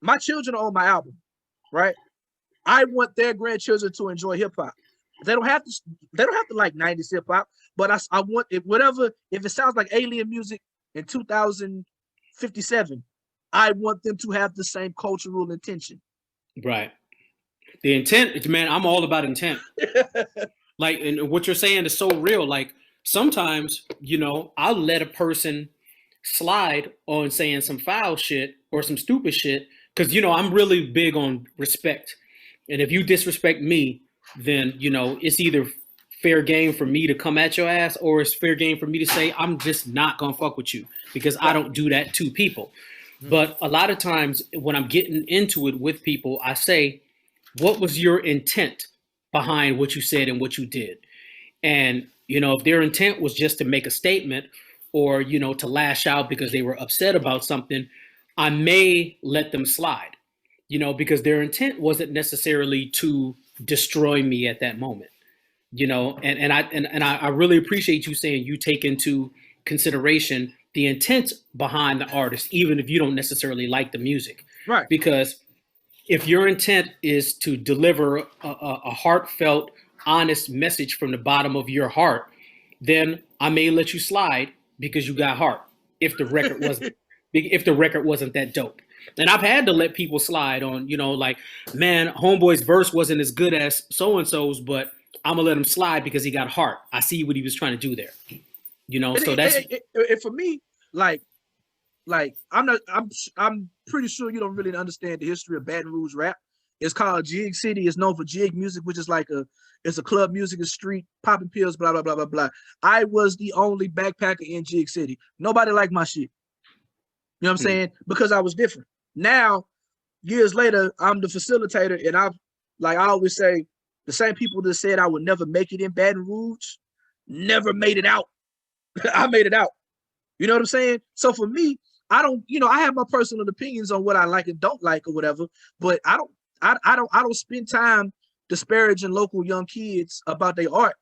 my children are on my album, right? I want their grandchildren to enjoy hip hop. They don't have to. They don't have to like 90s hip hop, but I want it. Whatever. If it sounds like alien music in 2057, I want them to have the same cultural intention. Right. The intent, man. I'm all about intent. Like, and what you're saying is so real. Like, sometimes, I'll let a person slide on saying some foul shit or some stupid shit because, I'm really big on respect. And if you disrespect me, then, it's either fair game for me to come at your ass or it's fair game for me to say, I'm just not going to fuck with you because I don't do that to people. But a lot of times when I'm getting into it with people, I say, what was your intent behind what you said and what you did? And, if their intent was just to make a statement or, to lash out because they were upset about something, I may let them slide, because their intent wasn't necessarily to destroy me at that moment, and I really appreciate you saying you take into consideration the intent behind the artist, even if you don't necessarily like the music. Right. Because if your intent is to deliver a heartfelt, honest message from the bottom of your heart, then I may let you slide because you got heart. If the record wasn't that dope, and I've had to let people slide on, like, man, Homeboy's verse wasn't as good as so and so's, but I'm gonna let him slide because he got heart. I see what he was trying to do there. So that's for me, like I'm pretty sure you don't really understand the history of Baton Rouge rap. It's called Jig City. It's known for jig music, which is like it's a club music, a street popping pills, blah blah blah blah blah. I was the only backpacker in Jig City. Nobody liked my shit. You know what I'm saying? Because I was different. Now, years later, I'm the facilitator, and I always say, the same people that said I would never make it in Baton Rouge never made it out. I made it out. You know what I'm saying? So for me, I don't, I have my personal opinions on what I like and don't like or whatever, but I don't spend time disparaging local young kids about their art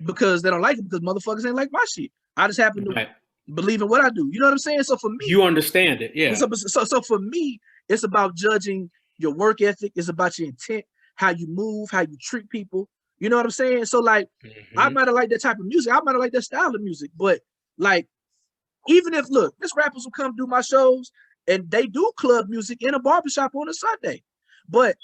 because they don't like it because motherfuckers ain't like my shit. I just happen to believe in what I do. You know what I'm saying? So for me, you understand it, yeah. So for me, it's about judging your work ethic. It's about your intent, how you move, how you treat people. You know what I'm saying? So like, I might have liked that type of music. I might have liked that style of music, but like, even if, look, this rappers will come do my shows and they do club music in a barbershop on a Sunday, but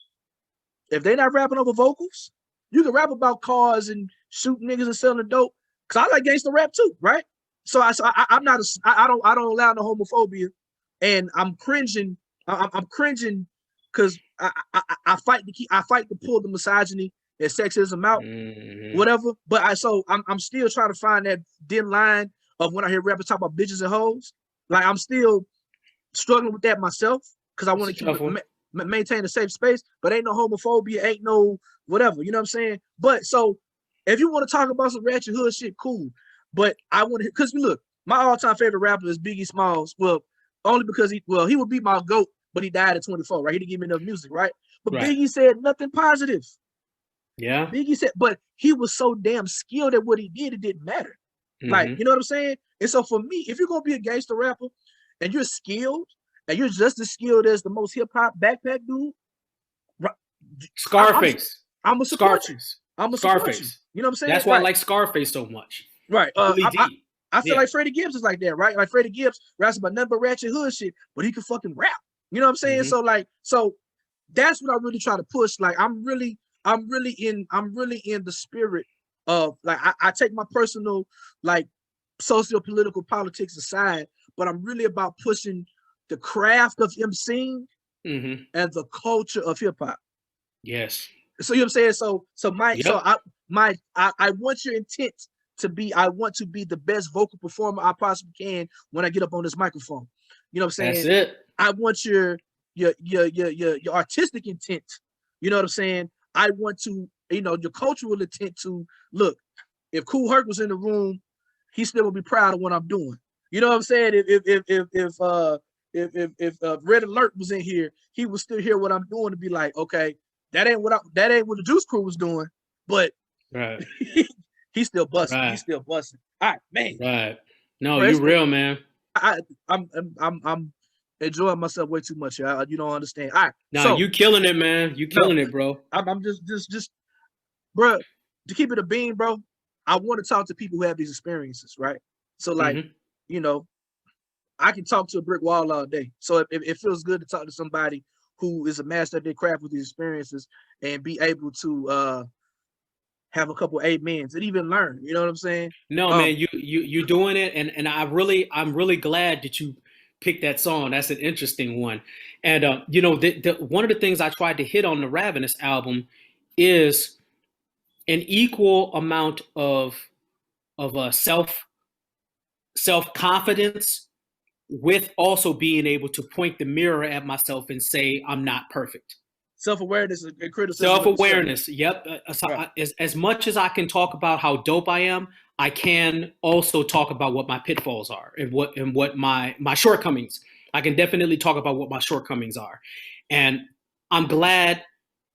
if they're not rapping over vocals, you can rap about cars and shooting niggas and selling dope. Cause I like gangster rap too, right? So I'm not I don't allow no homophobia, and I'm cringing. I'm cringing because I fight to pull the misogyny and sexism out, whatever. But I'm still trying to find that thin line of when I hear rappers talk about bitches and hoes. Like, I'm still struggling with that myself because I want to maintain a safe space, but ain't no homophobia, ain't no whatever. You know what I'm saying? But so if you want to talk about some ratchet hood shit, cool. But I want to, because look, my all-time favorite rapper is Biggie Smalls. Well, only because he would be my GOAT, but he died at 24, right? He didn't give me enough music, right? But Biggie said nothing positive. Yeah. Biggie said, but he was so damn skilled at what he did, it didn't matter. Like, you know what I'm saying? And so for me, if you're going to be a gangster rapper and you're skilled and you're just as skilled as the most hip-hop backpack dude, Scarface. I'm a support you. I'm a Scarface. You know what I'm saying? That's why I like Scarface so much. Right. I feel like Freddie Gibbs is like that, right? Like Freddie Gibbs raps about nothing but ratchet hood shit, but he can fucking rap. You know what I'm saying? So that's what I really try to push. Like, I'm really in the spirit of, like, I take my personal, like, socio-political politics aside, but I'm really about pushing the craft of emceeing and the culture of hip hop. Yes. So you know what I'm saying? I want your intent to be, I want to be the best vocal performer I possibly can when I get up on this microphone. You know what I'm saying? That's it. I want your artistic intent. You know what I'm saying? I want to, your cultural intent to, look, if Kool Herc was in the room, he still would be proud of what I'm doing. You know what I'm saying? If Red Alert was in here, he would still hear what I'm doing to be like, okay, that ain't what the Juice Crew was doing, but he's still busting. Right. He's still busting. All right, man. Right. No, you real, man. I'm enjoying myself way too much. You don't understand. All right. Nah, so, you killing it, man. You killing it, bro. I'm just, bro, to keep it a bean, bro, I want to talk to people who have these experiences, right? So, like, you know, I can talk to a brick wall all day. So it feels good to talk to somebody who is a master at their craft with these experiences and be able to have a couple amens and even learn. You know what I'm saying? No, man, you doing it, and I'm really glad that you picked that song. That's an interesting one. And you know, the one of the things I tried to hit on the Ravenous album is an equal amount of self-confidence with also being able to point the mirror at myself and say I'm not perfect. Self-awareness and criticism. Self-awareness. Yep. As much as I can talk about how dope I am, I can also talk about what my pitfalls are and what my shortcomings. I can definitely talk about what my shortcomings are. And I'm glad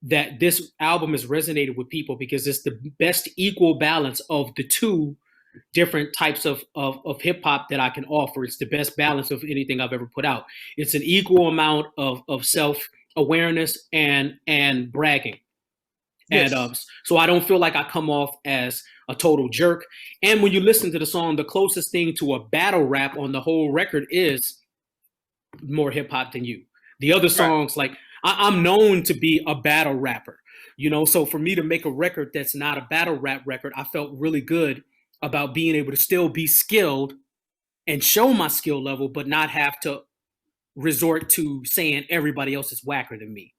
that this album has resonated with people because it's the best equal balance of the two different types of hip hop that I can offer. It's the best balance of anything I've ever put out. It's an equal amount of self-awareness and bragging. Yes. And so I don't feel like I come off as a total jerk. And when you listen to the song, the closest thing to a battle rap on the whole record is More Hip Hop Than You. The other songs, like I'm known to be a battle rapper, you know, so for me to make a record that's not a battle rap record, I felt really good about being able to still be skilled and show my skill level, but not have to resort to saying everybody else is whacker than me,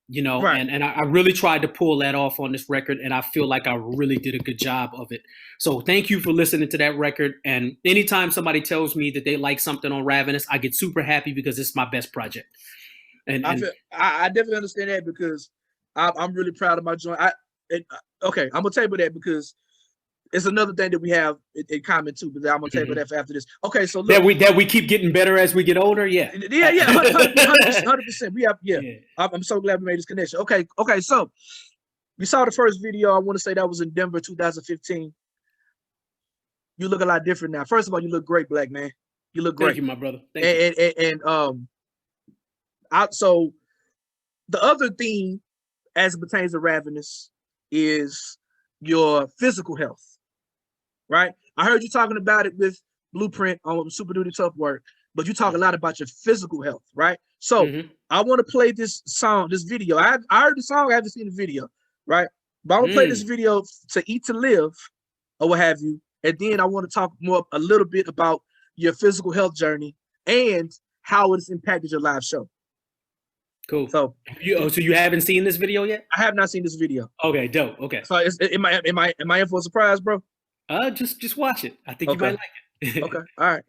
you know, and I really tried to pull that off on this record, and I feel like I really did a good job of it. So thank you for listening to that record. And anytime somebody tells me that they like something on Ravenous, I get super happy because it's my best project. And I definitely understand that because I'm really proud of my joint. Okay, I'm gonna table that because it's another thing that we have in common too, but I'm gonna table that for after this. Okay, so look, that we keep getting better as we get older. Yeah, 100%. We have, I'm so glad we made this connection. Okay. So we saw the first video. I want to say that was in Denver, 2015. You look a lot different now. First of all, you look great, black man. You look great. Thank you, my brother. Thank you. So the other thing, as it pertains to Ravenous, is your physical health. Right? I heard you talking about it with Blueprint on Super Duty Tough Work, but you talk a lot about your physical health, right? So I want to play this song, this video. I heard the song, I haven't seen the video, right? But I'm gonna play this video to Eat to Live or what have you, and then I want to talk a little bit about your physical health journey and how it's impacted your live show. Cool. So you haven't seen this video yet? I have not seen this video. Okay, dope. Okay. So am I in for a surprise, bro? Just watch it. I think you might like it. Okay. All right.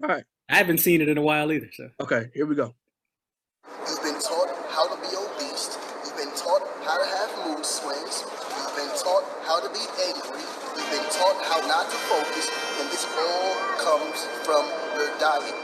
I haven't seen it in a while either. So. Okay, here we go. You've been taught how to be obese. You've been taught how to have mood swings. You've been taught how to be angry. You've been taught how not to focus. And this all comes from your diet.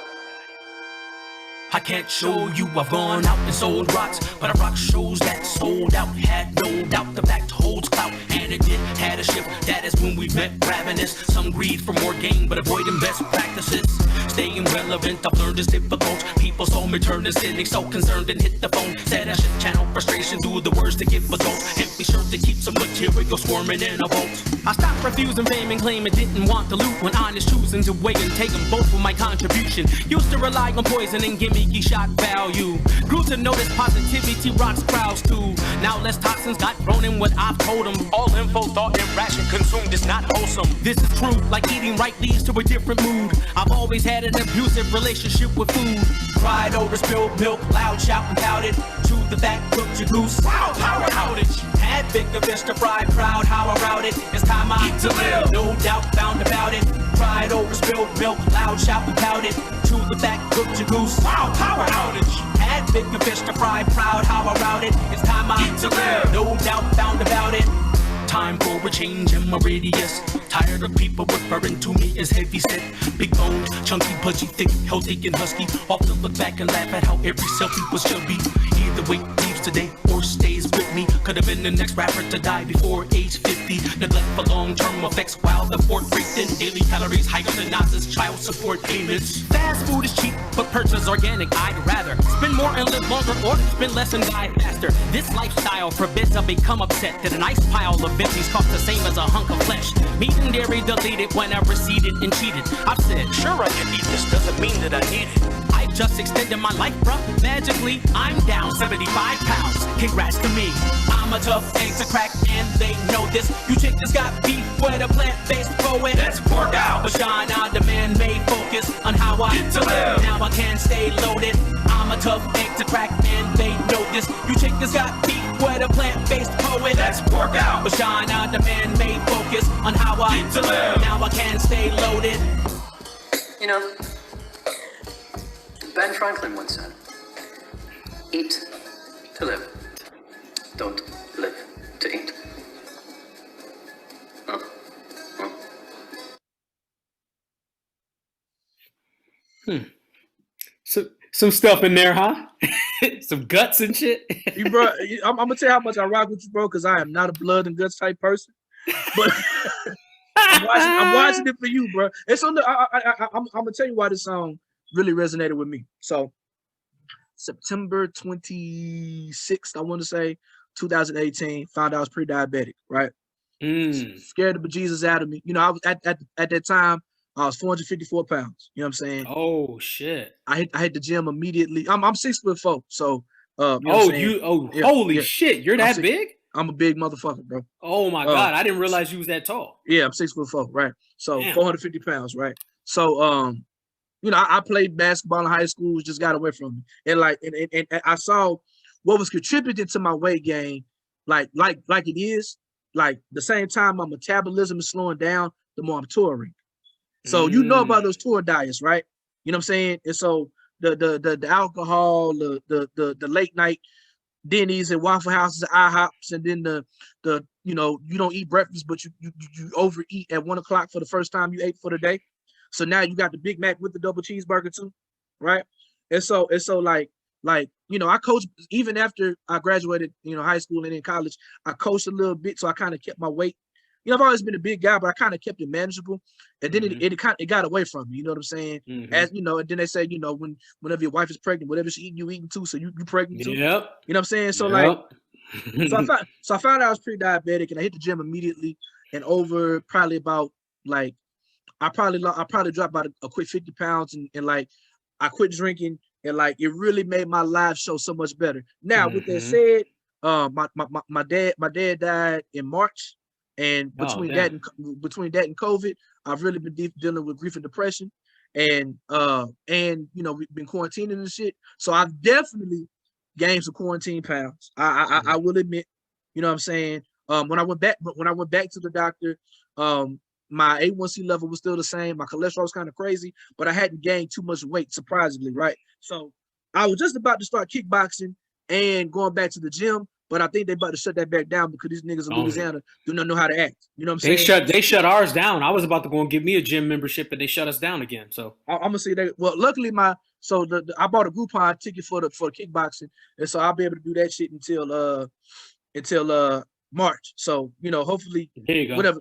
I can't show you I've gone out and sold rocks, but I rock shows that sold out. Had no doubt the fact holds clout, and it did had a shift. That is when we met Ravenous. Some greed for more gain, but avoiding best practices. Staying relevant, I've learned is difficult. People saw me turn cynic, so concerned and hit the phone. Said I should channel frustration through the words to give a goal. And be sure to keep some material squirming in a vault. I stopped refusing fame and claiming didn't want the loot, when honest choosing to wait and take them both for my contribution. Used to rely on poison and gimmicky shock value. Grew to notice positivity rocks crowds too. Now less toxins got thrown in what I've told them. All info, thought, and ration consumed is not wholesome. This is true, like eating right leads to a different mood. I've always had an abusive relationship with food. Cried over spilled milk, loud shouting about it. Chewed the fat, cooked your goose. Wow, power outage. Had bigger fish to fry, proud how I route it. It's time I eat to live. No doubt found about it. Cried over spilled milk, loud shouting about it. Chewed the fat, cooked your goose. Wow, power outage. Had bigger fish to fry, proud how I route it. It's time I eat to live. No doubt found about it. Time for a change in my radius. Tired of people referring to me as heavy set, big boned, chunky, pudgy, thick, healthy, and husky. Often look back and laugh at how every selfie was chubby. Either way, leaves today or stays with me. me. Could have been the next rapper to die before age 50. Neglect for long-term effects while the fort rate in daily calories higher than Nas's child support payments. Fast food is cheap, but purchase organic. I'd rather spend more and live longer, or spend less and die faster. This lifestyle forbids I become upset that an ice pile of veggies costs the same as a hunk of flesh. Meat and dairy deleted when I receded and cheated. I've said, sure I can eat this, doesn't mean that I need it. I just extended my life, bruh. Magically, I'm down 75 pounds. Congrats to me. I'm a tough egg to crack, and they know this. You chick just got beef with a plant-based poet. Let's work out. But shine on demand, made focus on how I get to live. Now I can stay loaded. I'm a tough egg to crack, and they know this. You chick just got beef with a plant-based poet. Let's work out. But shine on demand, made focus on how I get to live. Now I can stay loaded. You know, Ben Franklin once said, eat to live. Don't live to eat. So, some stuff in there, huh? Some guts and shit. You bro, I'm gonna tell you how much I rock with you, bro, because I am not a blood and guts type person. But I'm watching it for you, bro. It's on the. I'm gonna tell you why this song really resonated with me. So, September 26th, I want to say, 2018. Found out I was pre-diabetic, right? Scared the bejesus out of me. You know, I was at that time. I was 454 pounds. You know what I'm saying? Oh shit! I hit the gym immediately. I'm 6'4", so you know holy shit! You're that big? I'm a big motherfucker, bro. Oh my god! I didn't realize you was that tall. Yeah, I'm 6'4", right? So 450 pounds, right? So you know, I played basketball in high school, just got away from me, and and I saw what was contributing to my weight gain, like it is, like the same time my metabolism is slowing down, the more I'm touring. So you know about those tour diets, right? You know what I'm saying? And so the alcohol, the late night Denny's and Waffle Houses, IHOPs, and then the you know, you don't eat breakfast, but you overeat at 1 o'clock for the first time you ate for the day. So now you got the Big Mac with the double cheeseburger too, right? And so like you know, I coached even after I graduated, you know, high school and in college. I coached a little bit, so I kind of kept my weight. You know, I've always been a big guy, but I kind of kept it manageable. And then it got away from me. You know what I'm saying? As you know, and then they say, you know, whenever your wife is pregnant, whatever she eating, you eating too. So you pregnant too. Yep. You know what I'm saying? So like, so I found out I was pre-diabetic, and I hit the gym immediately. And over probably about like, I probably dropped about a quick 50 pounds, and like I quit drinking, and like it really made my life show so much better. Now with that said, my dad died in March. And between that and COVID, I've really been dealing with grief and depression, and you know, we've been quarantining and shit. So I've definitely gained some quarantine pounds. I will admit, you know what I'm saying. When I went back to the doctor, my A1C level was still the same. My cholesterol was kind of crazy, but I hadn't gained too much weight, surprisingly, right? So I was just about to start kickboxing and going back to the gym. But I think they about to shut that back down because these niggas in Louisiana do not know how to act. You know what I'm saying? They shut ours down. I was about to go and give me a gym membership, and they shut us down again. So I'm gonna say that. Well, luckily I bought a Groupon ticket for the kickboxing, and so I'll be able to do that shit until March. So you know, hopefully, there you go. Whatever.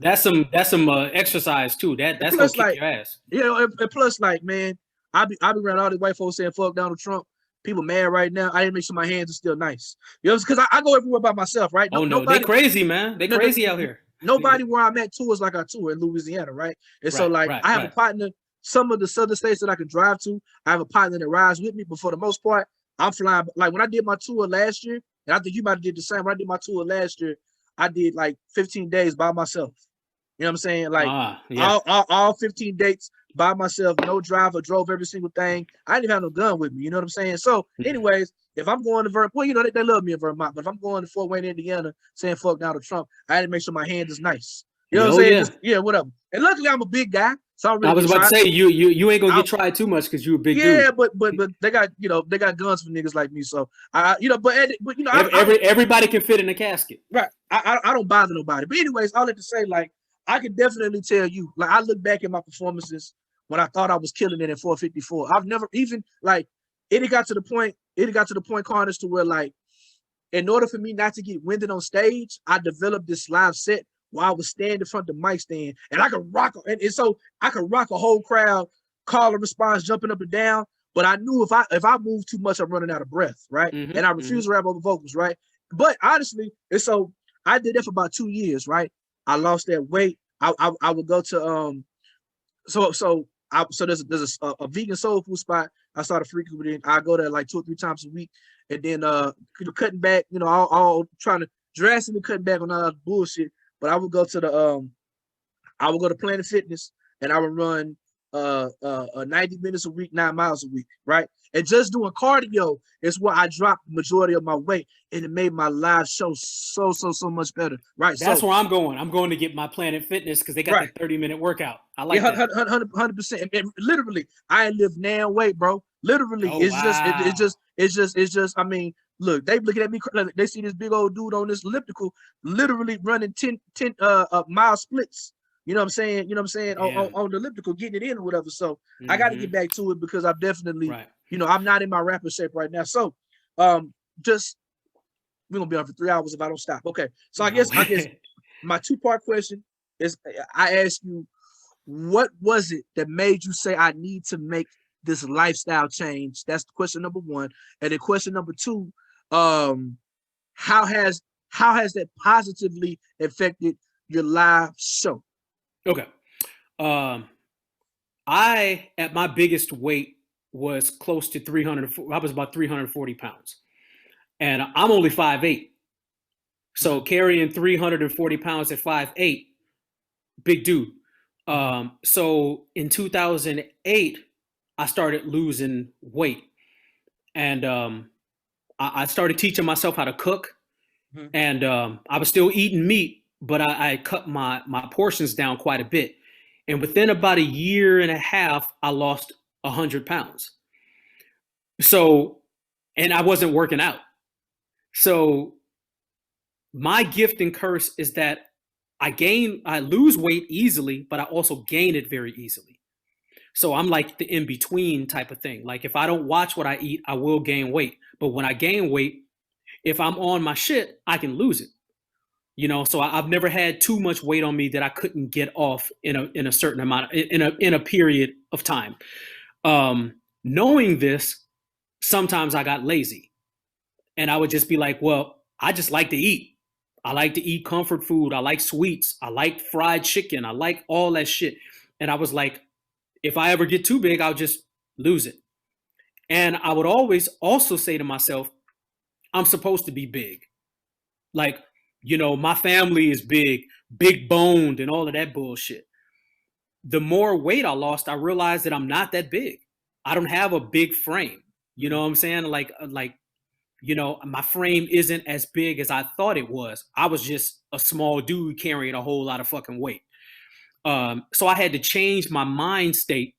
That's some exercise too. That's gonna kick your ass. You know, and plus, like, man, I be around all these white folks saying fuck Donald Trump. People mad right now. I didn't make sure my hands are still nice. You know, because I go everywhere by myself, right? They crazy, man. They crazy out here. Nobody where I'm at tours like I tour in Louisiana, right? And so like I have a partner. Some of the southern states that I can drive to, I have a partner that rides with me. But for the most part, I'm flying. Like when I did my tour last year, and I think you might have did the same. When I did my tour last year, I did like 15 days by myself. You know what I'm saying? Like all 15 dates by myself, no driver, drove every single thing. I didn't even have no gun with me. You know what I'm saying? So anyways, if I'm going to Vermont, well, you know, they love me in Vermont, but if I'm going to Fort Wayne, Indiana, saying fuck Donald Trump, I had to make sure my hand is nice. You know what I'm saying? Yeah, whatever. And luckily I'm a big guy. So I was about to say you ain't gonna get tried too much because you a big dude. Yeah, but they got guns for niggas like me. So everybody can fit in a casket. Right. I don't bother nobody. But anyways, all that to say, like, I can definitely tell you, like, I look back at my performances when I thought I was killing it at 454. I've never even, like, it got to the point, Carnage, to where, like, in order for me not to get winded on stage, I developed this live set where I would stand in front of the mic stand and I could rock, and so I could rock a whole crowd, call and response, jumping up and down. But I knew if I move too much, I'm running out of breath, right? And I refuse to rap over vocals, right? But honestly, and so I did that for about 2 years, right? I lost that weight. I would go to so there's a vegan soul food spot I started frequenting. I go there like 2 or 3 times a week, and then cutting back, all trying to drastically cutting back on all that bullshit. But I would go to Planet Fitness, and I would run 90 minutes a week, 9 miles a week, right? And just doing cardio is where I dropped the majority of my weight, and it made my live show so much better, right? That's where I'm going. I'm going to get my Planet Fitness because they got the 30-minute workout. I like that. 100%. And literally, I live now weight, bro. Literally, it's just. I mean, look, they looking at me. They see this big old dude on this elliptical, literally running 10 mile splits. You know what I'm saying? On the elliptical, getting it in or whatever. So I got to get back to it because I've definitely, I'm not in my rapper shape right now. So just we're gonna be on for 3 hours if I don't stop. Okay. So I guess my 2-part question is, I ask you, what was it that made you say I need to make this lifestyle change? That's question number 1. And then question number 2, how has that positively affected your live show? Okay. I, at my biggest weight, was close to 300. I was about 340 pounds. And I'm only 5'8". So carrying 340 pounds at 5'8", big dude. So in 2008, I started losing weight. And I started teaching myself how to cook. And I was still eating meat, but I cut my portions down quite a bit. And within about a year and a half, I lost 100 pounds. So, and I wasn't working out. So my gift and curse is that I lose weight easily, but I also gain it very easily. So I'm like the in-between type of thing. Like if I don't watch what I eat, I will gain weight. But when I gain weight, if I'm on my shit, I can lose it. So I've never had too much weight on me that I couldn't get off in a certain amount, in a period of time. Knowing this, sometimes I got lazy and I would just be like, well, I just like to eat. I like to eat comfort food. I like sweets. I like fried chicken. I like all that shit. And I was like, if I ever get too big, I'll just lose it. And I would always also say to myself, I'm supposed to be big. Like, my family is big boned and all of that bullshit. The more weight I lost, I realized that I'm not that big. I don't have a big frame. You know what I'm saying? Like, my frame isn't as big as I thought it was. I was just a small dude carrying a whole lot of fucking weight. So I had to change my mind state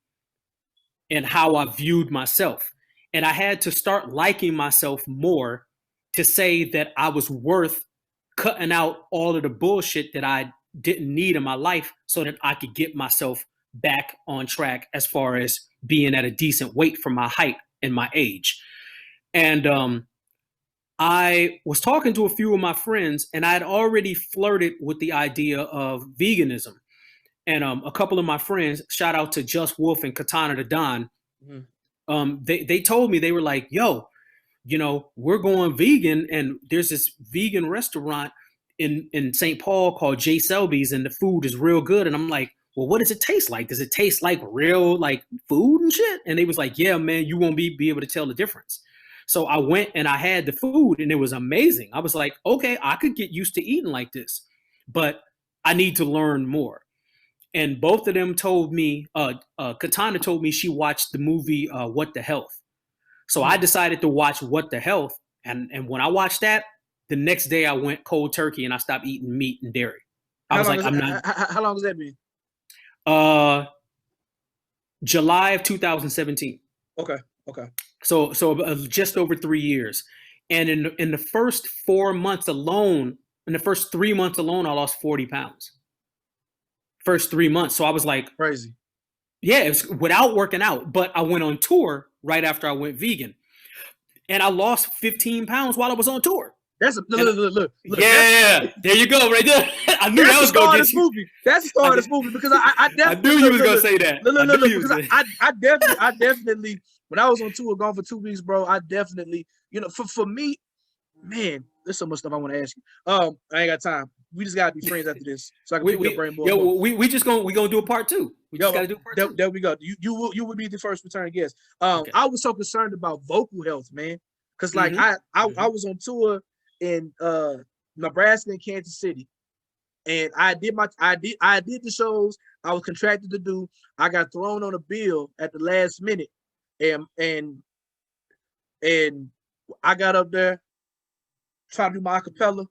and how I viewed myself. And I had to start liking myself more to say that I was worth cutting out all of the bullshit that I didn't need in my life so that I could get myself back on track as far as being at a decent weight for my height and my age. And I was talking to a few of my friends, and I had already flirted with the idea of veganism. And a couple of my friends, shout out to Just Wolf and Katana the Don, they told me, they were like, yo, we're going vegan, and there's this vegan restaurant in St. Paul called J. Selby's, and the food is real good. And I'm like, well, what does it taste like? Does it taste like real like food and shit? And they was like, yeah, man, you won't be able to tell the difference. So I went and I had the food, and it was amazing. I was like, okay, I could get used to eating like this, but I need to learn more. And both of them told me, Katana told me she watched the movie What the Health. So I decided to watch What the Health. And when I watched that, the next day I went cold turkey and I stopped eating meat and dairy. How long has that been? July of 2017. Okay. So just over 3 years. And in the first 4 months alone, in the first 3 months alone, I lost 40 pounds. First 3 months. So I was like, crazy. Yeah, it was without working out. But I went on tour right after I went vegan. And I lost 15 pounds while I was on tour. That's a look. Yeah, there you go, right there. I knew that was going to get you. Movie. That's the star of this movie because I definitely I knew you was gonna say that. Look, because I definitely when I was on tour, gone for 2 weeks, bro. I definitely, for me, man, there's so much stuff I want to ask you. I ain't got time. We just gotta be friends after this, so I can pick your brain more. We just gonna do a part 2. We just gotta do a part 2. There we go. You would be the first return guest. Okay. I was so concerned about vocal health, man, because like I was on tour in Nebraska and Kansas City, and I did the shows I was contracted to do. I got thrown on a bill at the last minute, and I got up there trying to do my acapella.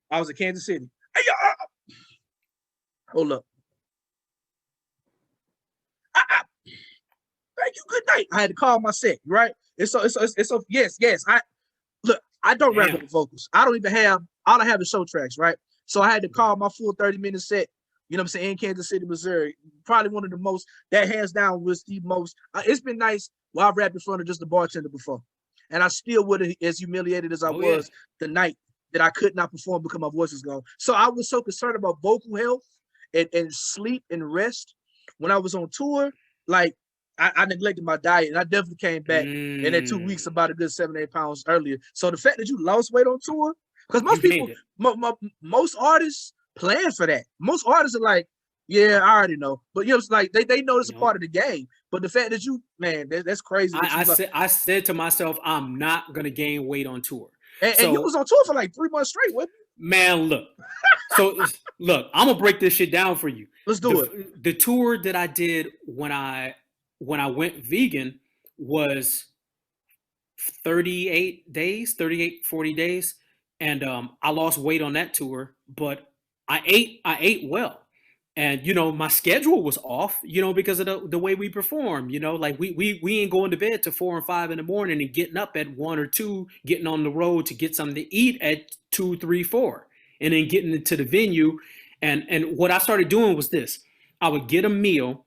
I was in Kansas City. Hey, hold up. Thank you. Good night. I had to call my set, right? It's so yes. I don't rap with the vocals. I don't even have, all I have is show tracks, right? So I had to call my full 30-minute set, you know what I'm saying, in Kansas City, Missouri. Probably one of the most, that hands down was the most, it's been nice while I've rapped in front of just the bartender before. And I still would have, as humiliated as I was the night that I could not perform because my voice is gone. So I was so concerned about vocal health and sleep and rest when I was on tour. Like, I neglected my diet, and I definitely came back in that 2 weeks about a good 7-8 pounds earlier. So the fact that you lost weight on tour, because most people, most artists plan for that. Most artists are like, yeah, I already know. But it's like they know it's a part of the game. But the fact that you, man, that's crazy. I said to myself, I'm not gonna gain weight on tour. And you was on tour for like 3 months straight, wasn't you? Man, look. So look, I'm gonna break this shit down for you. Let's do it. The tour that I did when I went vegan was 40 days. And I lost weight on that tour, but I ate well. And, my schedule was off, because of the way we perform, like we ain't going to bed till 4 and 5 in the morning and getting up at 1 or 2, getting on the road to get something to eat at 2, 3, 4, and then getting into the venue. And what I started doing was this: I would get a meal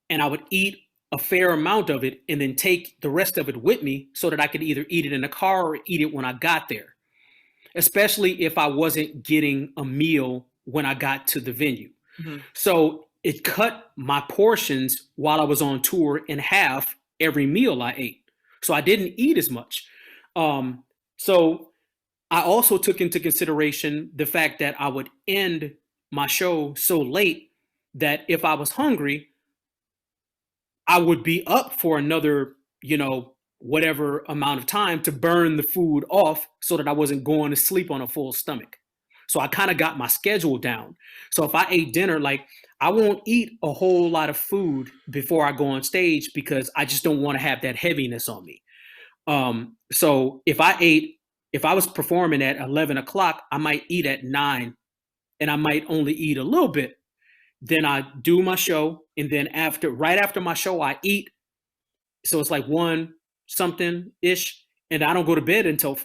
and I would eat a fair amount of it and then take the rest of it with me so that I could either eat it in the car or eat it when I got there, especially if I wasn't getting a meal when I got to the venue. Mm-hmm. So it cut my portions while I was on tour in half every meal I ate. So I didn't eat as much. So I also took into consideration the fact that I would end my show so late that if I was hungry, I would be up for another, whatever amount of time to burn the food off so that I wasn't going to sleep on a full stomach. So I kind of got my schedule down. So if I ate dinner, like I won't eat a whole lot of food before I go on stage because I just don't want to have that heaviness on me. So if I was performing at 11 o'clock, I might eat at 9 and I might only eat a little bit. Then I do my show. And then right after my show, I eat. So it's like 1 something ish. And I don't go to bed until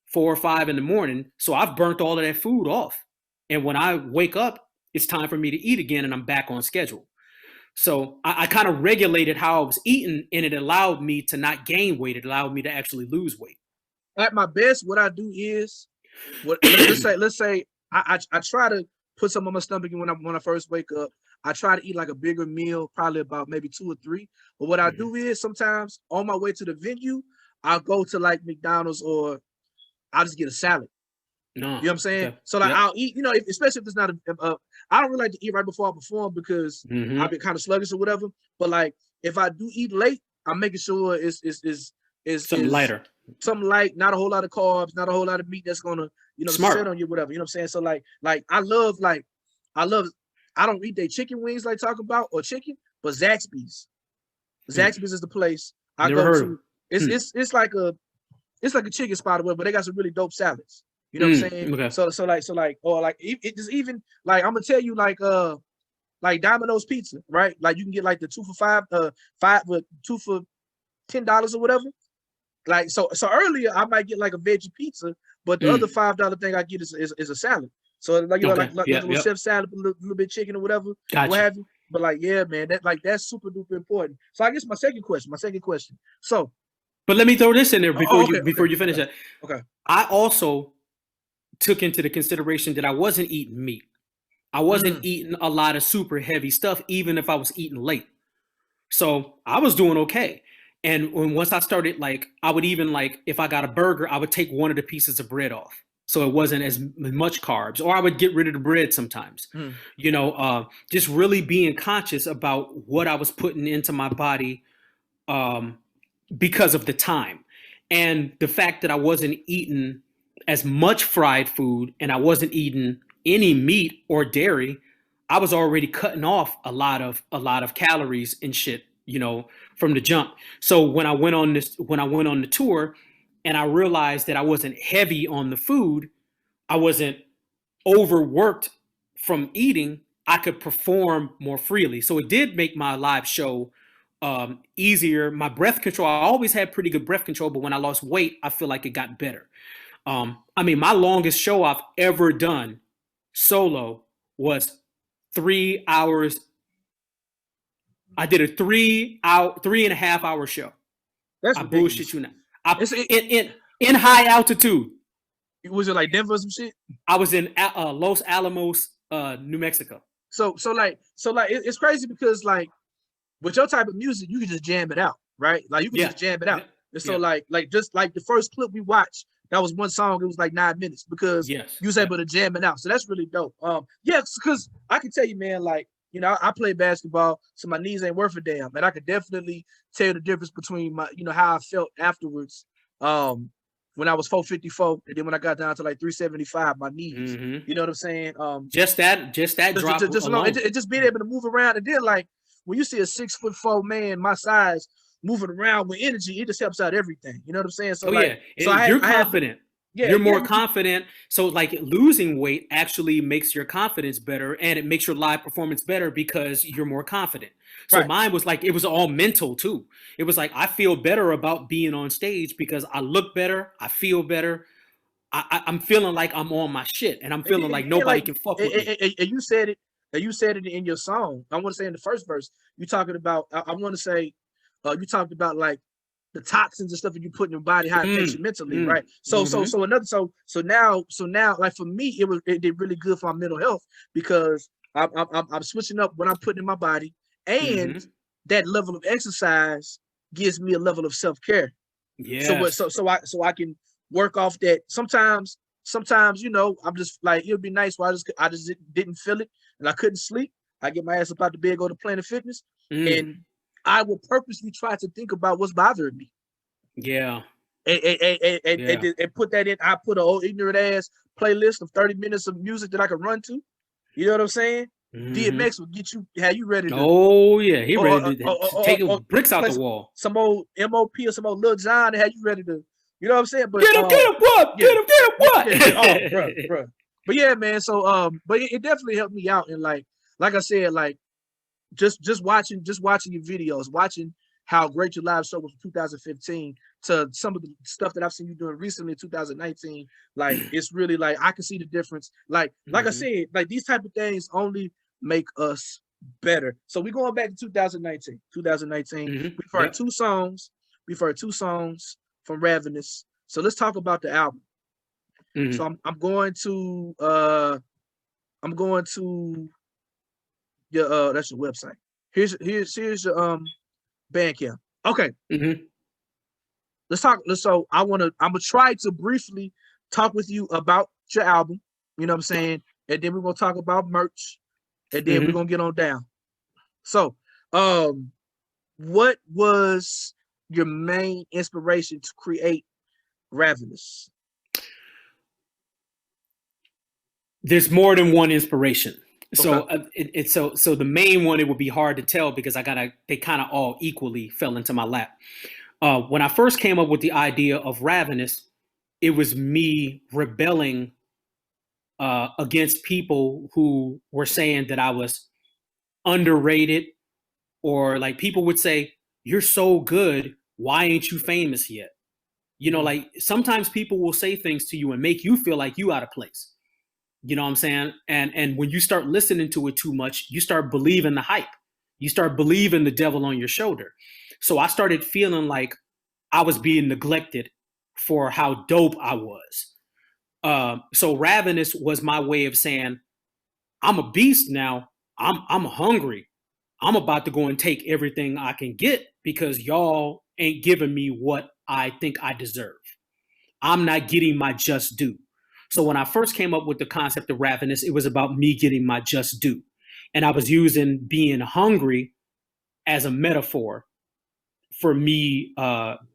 4 or 5 in the morning. So I've burnt all of that food off. And when I wake up, it's time for me to eat again and I'm back on schedule. So I kind of regulated how I was eating and it allowed me to not gain weight. It allowed me to actually lose weight. At my best, what I do is, let's say I try to put some on my stomach when I first wake up. I try to eat like a bigger meal, probably about maybe 2 or 3. But what I do is sometimes on my way to the venue, I'll go to like McDonald's or I'll just get a salad. No, you know what I'm saying? Okay. So like I'll eat, especially if it's not I don't really like to eat right before I perform because I've been kind of sluggish or whatever. But like if I do eat late, I'm making sure it's something lighter. Something light, not a whole lot of carbs, not a whole lot of meat that's gonna, sit on you, whatever. You know what I'm saying? So like I don't eat their chicken wings like talking about or chicken, but Zaxby's. Zaxby's is the place I go to. It's like a chicken spot or whatever, but they got some really dope salads. You know what I'm saying? Okay. So like, or like it just even like I'm gonna tell you like Domino's pizza, right? Like you can get like the 2 for $5, 2 for $10 or whatever. Like so earlier I might get like a veggie pizza, but the other $5 thing I get is a salad. So like like a little chef salad, a little bit chicken or whatever, what have you. But like man, that's super duper important. So I guess my second question. So, but let me throw this in there before you finish that. Okay. I also took into the consideration that I wasn't eating meat. I wasn't eating a lot of super heavy stuff, even if I was eating late. So I was doing okay. And once I started, like, I would even, like, if I got a burger, I would take one of the pieces of bread off, so it wasn't as much carbs, or I would get rid of the bread sometimes. Just really being conscious about what I was putting into my body, because of the time and the fact that I wasn't eating as much fried food and I wasn't eating any meat or dairy. I was already cutting off a lot of calories and shit, from the jump. So when I went on the tour and I realized that I wasn't heavy on the food, I wasn't overworked from eating, I could perform more freely. So it did make my live show easier. My breath control, I always had pretty good breath control, but when I lost weight, I feel like it got better. My longest show I've ever done solo was 3 hours. I did a 3.5 hour show. That's I ridiculous. bullshit you now. In high altitude. Was it like Denver or some shit? I was in Los Alamos, New Mexico. So it's crazy because, like, with your type of music, you can just jam it out, right? Like, you can just jam it out. And so like just like the first clip we watched, that was one song. It was like 9 minutes because you was able to jam it out. So that's really dope. Because I can tell you, man, like, I play basketball, so my knees ain't worth a damn, and I could definitely tell the difference between my, how I felt afterwards. When I was 454, and then when I got down to like 375, my knees. You know what I'm saying? Just that drop. Just being able to move around, and then, like, when you see a 6'4" man my size moving around with energy, it just helps out everything. You know what I'm saying? So you're confident. You're more confident. So, like, losing weight actually makes your confidence better, and it makes your live performance better because you're more confident. So mine was like, it was all mental too. It was like, I feel better about being on stage because I look better, I feel better. I'm feeling like I'm on my shit, and I'm feeling like nobody can fuck with me. And you said it. You said it in your song. I want to say in the first verse, you talking about. I want to say, you talked about, like, the toxins and stuff that you put in your body, how it affects you mentally, right? So now, like, for me, it did really good for my mental health because I'm switching up what I'm putting in my body, and that level of exercise gives me a level of self-care. Yeah. So I can work off that. Sometimes, I'm just like, it would be nice where I just didn't feel it and I couldn't sleep. I get my ass up out the bed, go to Planet Fitness, and I will purposely try to think about what's bothering me. Yeah. And put that in. I put an old ignorant ass playlist of 30 minutes of music that I can run to. You know what I'm saying? DMX will get you, have you ready to. Oh, yeah. He ready to take bricks out the wall. Some old MOP or some old Lil Jon to have you ready to, you know what I'm saying? But get him, what? Get him, what? Bro. But yeah, man. So, but it definitely helped me out. And like I said, like, just watching your videos, watching how great your live show was from 2015 to some of the stuff that I've seen you doing recently in 2019. Like, it's really, like, I can see the difference. Like I said, like, these type of things only make us better. So we're going back to 2019. We've heard two songs. We've heard two songs from Ravenous. So let's talk about the album. So I'm going to your that's your website. Here's your Bandcamp. Okay. Let's talk. So I'm gonna try to briefly talk with you about your album. You know what I'm saying? And then we're gonna talk about merch, and then we're gonna get on down. So, what was your main inspiration to create Ravenous? There's more than one inspiration. Okay. So the main one, it would be hard to tell because they kind of all equally fell into my lap. When I first came up with the idea of Ravenous, it was me rebelling against people who were saying that I was underrated, or, like, people would say, "You're so good, why ain't you famous yet?" Like, sometimes people will say things to you and make you feel like you out of place. You know what I'm saying? And when you start listening to it too much, you start believing the hype. You start believing the devil on your shoulder. So I started feeling like I was being neglected for how dope I was. So Ravenous was my way of saying, I'm a beast now. I'm hungry. I'm about to go and take everything I can get because y'all ain't giving me what I think I deserve. I'm not getting my just due. So when I first came up with the concept of Ravenous, it was about me getting my just due. And I was using being hungry as a metaphor for me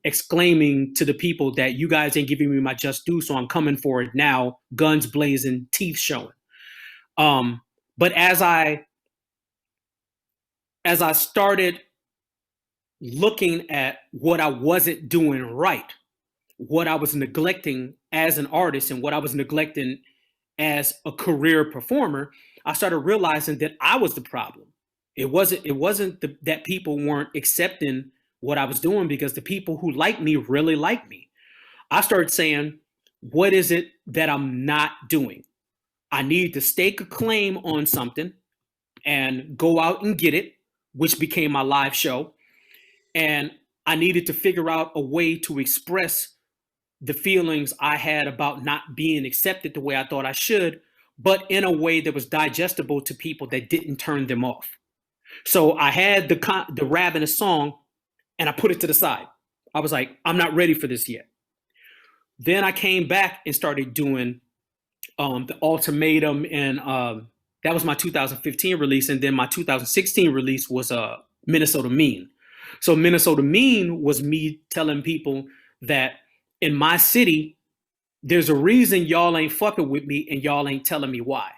exclaiming to the people that you guys ain't giving me my just due, so I'm coming for it now, guns blazing, teeth showing. But as I started looking at what I wasn't doing right, what I was neglecting as an artist and what I was neglecting as a career performer, I started realizing that I was the problem. It wasn't that people weren't accepting what I was doing, because the people who like me really like me. I started saying, what is it that I'm not doing? I need to stake a claim on something and go out and get it, which became my live show. And I needed to figure out a way to express the feelings I had about not being accepted the way I thought I should, but in a way that was digestible to people that didn't turn them off. So I had the Ravenous song, and I put it to the side. I was like, I'm not ready for this yet. Then I came back and started doing the Ultimatum, and that was my 2015 release. And then my 2016 release was Minnesota Mean. So Minnesota Mean was me telling people that in my city, there's a reason y'all ain't fucking with me and y'all ain't telling me why.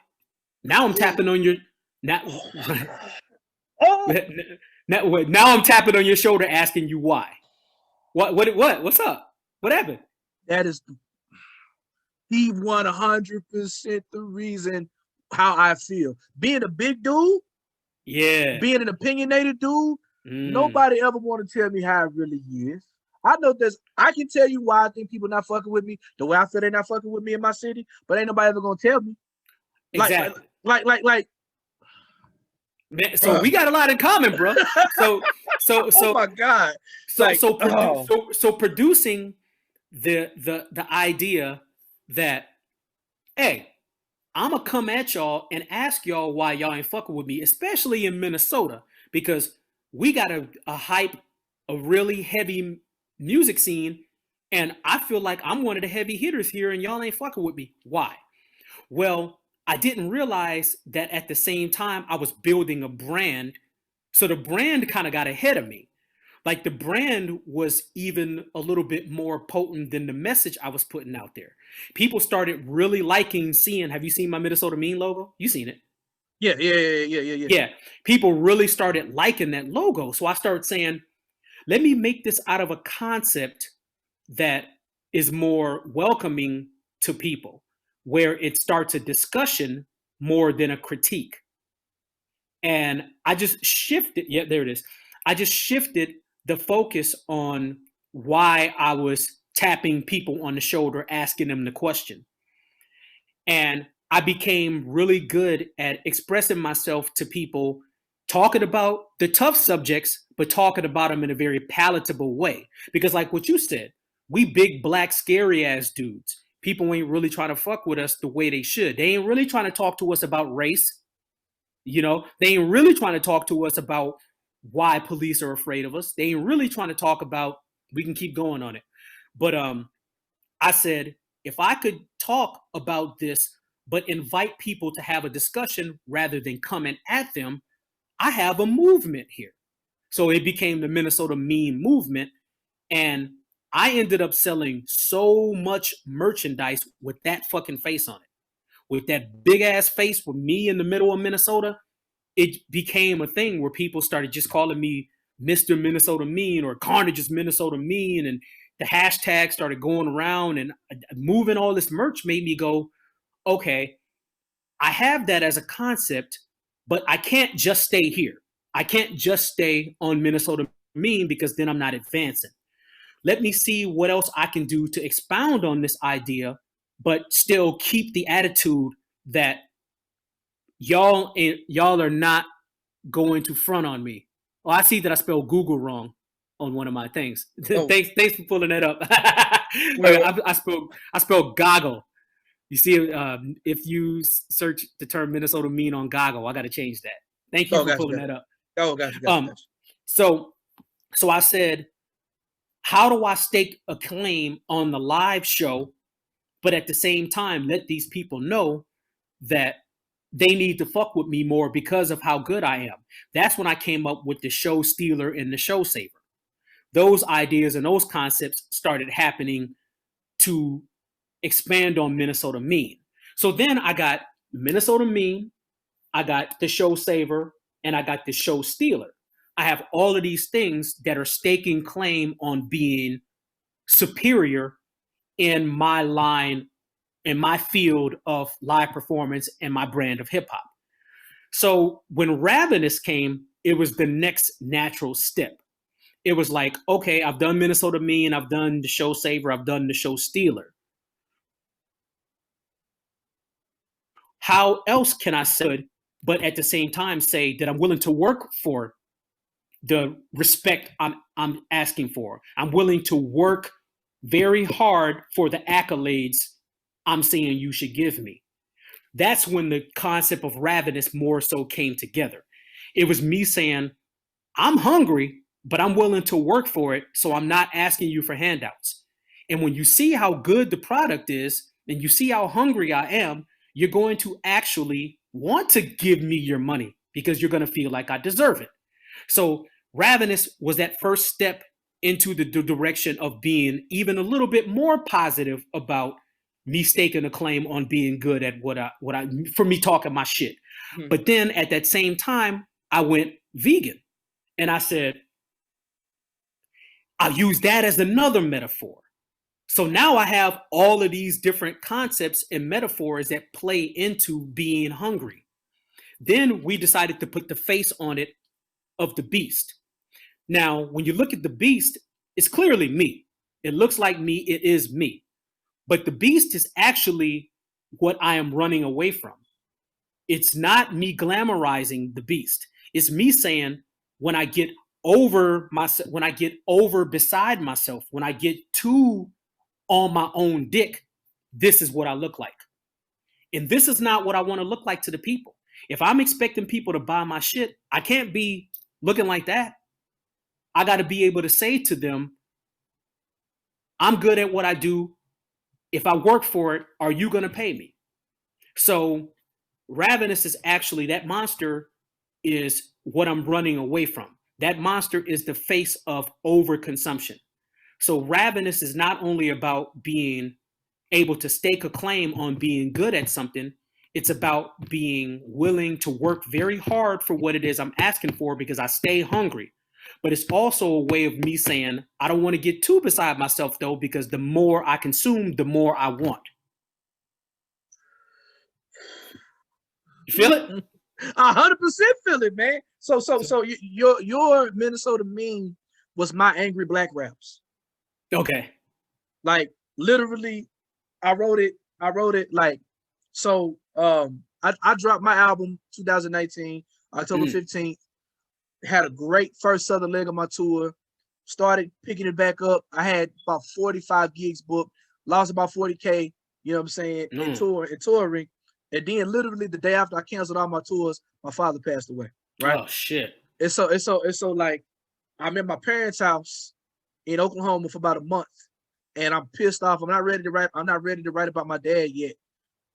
Now I'm tapping on your now I'm tapping on your shoulder asking you why. What's up? What happened? That is the 100% the reason how I feel. Being a big dude, being an opinionated dude, nobody ever want to tell me how it really is. I know this. I can tell you why I think people not fucking with me, the way I feel they're not fucking with me in my city, but ain't nobody ever gonna tell me. Exactly. Like. Man, so we got a lot in common, bro. So oh my God. So producing the idea that, hey, I'm gonna come at y'all and ask y'all why y'all ain't fucking with me, especially in Minnesota, because we got a really heavy music scene, and I feel like I'm one of the heavy hitters here, and y'all ain't fucking with me. Why? Well, I didn't realize that at the same time I was building a brand. So the brand kind of got ahead of me. Like the brand was even a little bit more potent than the message I was putting out there. People started really seeing, have you seen my Minnesota Mean logo? You seen it? Yeah. Yeah. People really started liking that logo. So I started saying, let me make this out of a concept that is more welcoming to people, where it starts a discussion more than a critique. And I just shifted, there it is. I just shifted the focus on why I was tapping people on the shoulder, asking them the question. And I became really good at expressing myself to people, talking about the tough subjects, but talking about them in a very palatable way. Because like what you said, we big, black, scary ass dudes. People ain't really trying to fuck with us the way they should. They ain't really trying to talk to us about race. You know, they ain't really trying to talk to us about why police are afraid of us. They ain't really trying to talk about, we can keep going on it. But I said, if I could talk about this, but invite people to have a discussion rather than coming at them, I have a movement here. So it became the Minnesota Mean movement. And I ended up selling so much merchandise with that fucking face on it. With that big ass face with me in the middle of Minnesota, it became a thing where people started just calling me Mr. Minnesota Mean or Carnage is Minnesota Mean. And the hashtag started going around, and moving all this merch made me go, okay, I have that as a concept, but I can't just stay here. I can't just stay on Minnesota Mean because then I'm not advancing. Let me see what else I can do to expound on this idea, but still keep the attitude that y'all are not going to front on me. Oh, I see that I spelled Google wrong on one of my things. Oh. Thanks for pulling that up. I spelled goggle. You see, if you search the term Minnesota mean on goggle, I got to change that. Thank you for pulling that up. Oh, gotcha. So I said, how do I stake a claim on the live show, but at the same time let these people know that they need to fuck with me more because of how good I am? That's when I came up with the show stealer and the show saver. Those ideas and those concepts started happening to expand on Minnesota mean. So then I got Minnesota mean, I got the show saver, and I got the show stealer. I have all of these things that are staking claim on being superior in my line, in my field of live performance and my brand of hip hop. So when Ravenous came, it was the next natural step. It was like, okay, I've done Minnesota mean, I've done the show saver, I've done the show stealer. How else can I say, but at the same time say that I'm willing to work for the respect I'm asking for? I'm willing to work very hard for the accolades I'm saying you should give me. That's when the concept of Ravenous more so came together. It was me saying, I'm hungry, but I'm willing to work for it, so I'm not asking you for handouts. And when you see how good the product is, and you see how hungry I am, you're going to actually want to give me your money because you're going to feel like I deserve it. So Ravenous was that first step into the direction of being even a little bit more positive about me staking a claim on being good at what I for me talking my shit. Mm-hmm. But then at that same time, I went vegan, and I said, I'll use that as another metaphor. So now I have all of these different concepts and metaphors that play into being hungry. Then we decided to put the face on it of the beast. Now, when you look at the beast, it's clearly me. It looks like me. It is me. But the beast is actually what I am running away from. It's not me glamorizing the beast. It's me saying, when I get over myself, when I get over beside myself, when I get too on my own dick, this is what I look like. And this is not what I want to look like to the people. If I'm expecting people to buy my shit, I can't be looking like that. I got to be able to say to them, I'm good at what I do. If I work for it, are you going to pay me? So Ravenous is actually, that monster is what I'm running away from. That monster is the face of overconsumption. So Ravenous is not only about being able to stake a claim on being good at something, it's about being willing to work very hard for what it is I'm asking for because I stay hungry. But it's also a way of me saying, I don't want to get too beside myself, though, because the more I consume, the more I want. You feel it? 100% feel it, man. So your Minnesota meme was my angry black raps. Okay. Like literally, I wrote it like so. I dropped my album 2019, October 15th. Had a great first southern leg of my tour. Started picking it back up. I had about 45 gigs booked. Lost about 40K. You know what I'm saying? In touring. And then literally the day after I canceled all my tours, my father passed away. Right? Oh shit. And so like I'm at my parents' house in Oklahoma for about a month, and I'm pissed off. I'm not ready to write about my dad yet.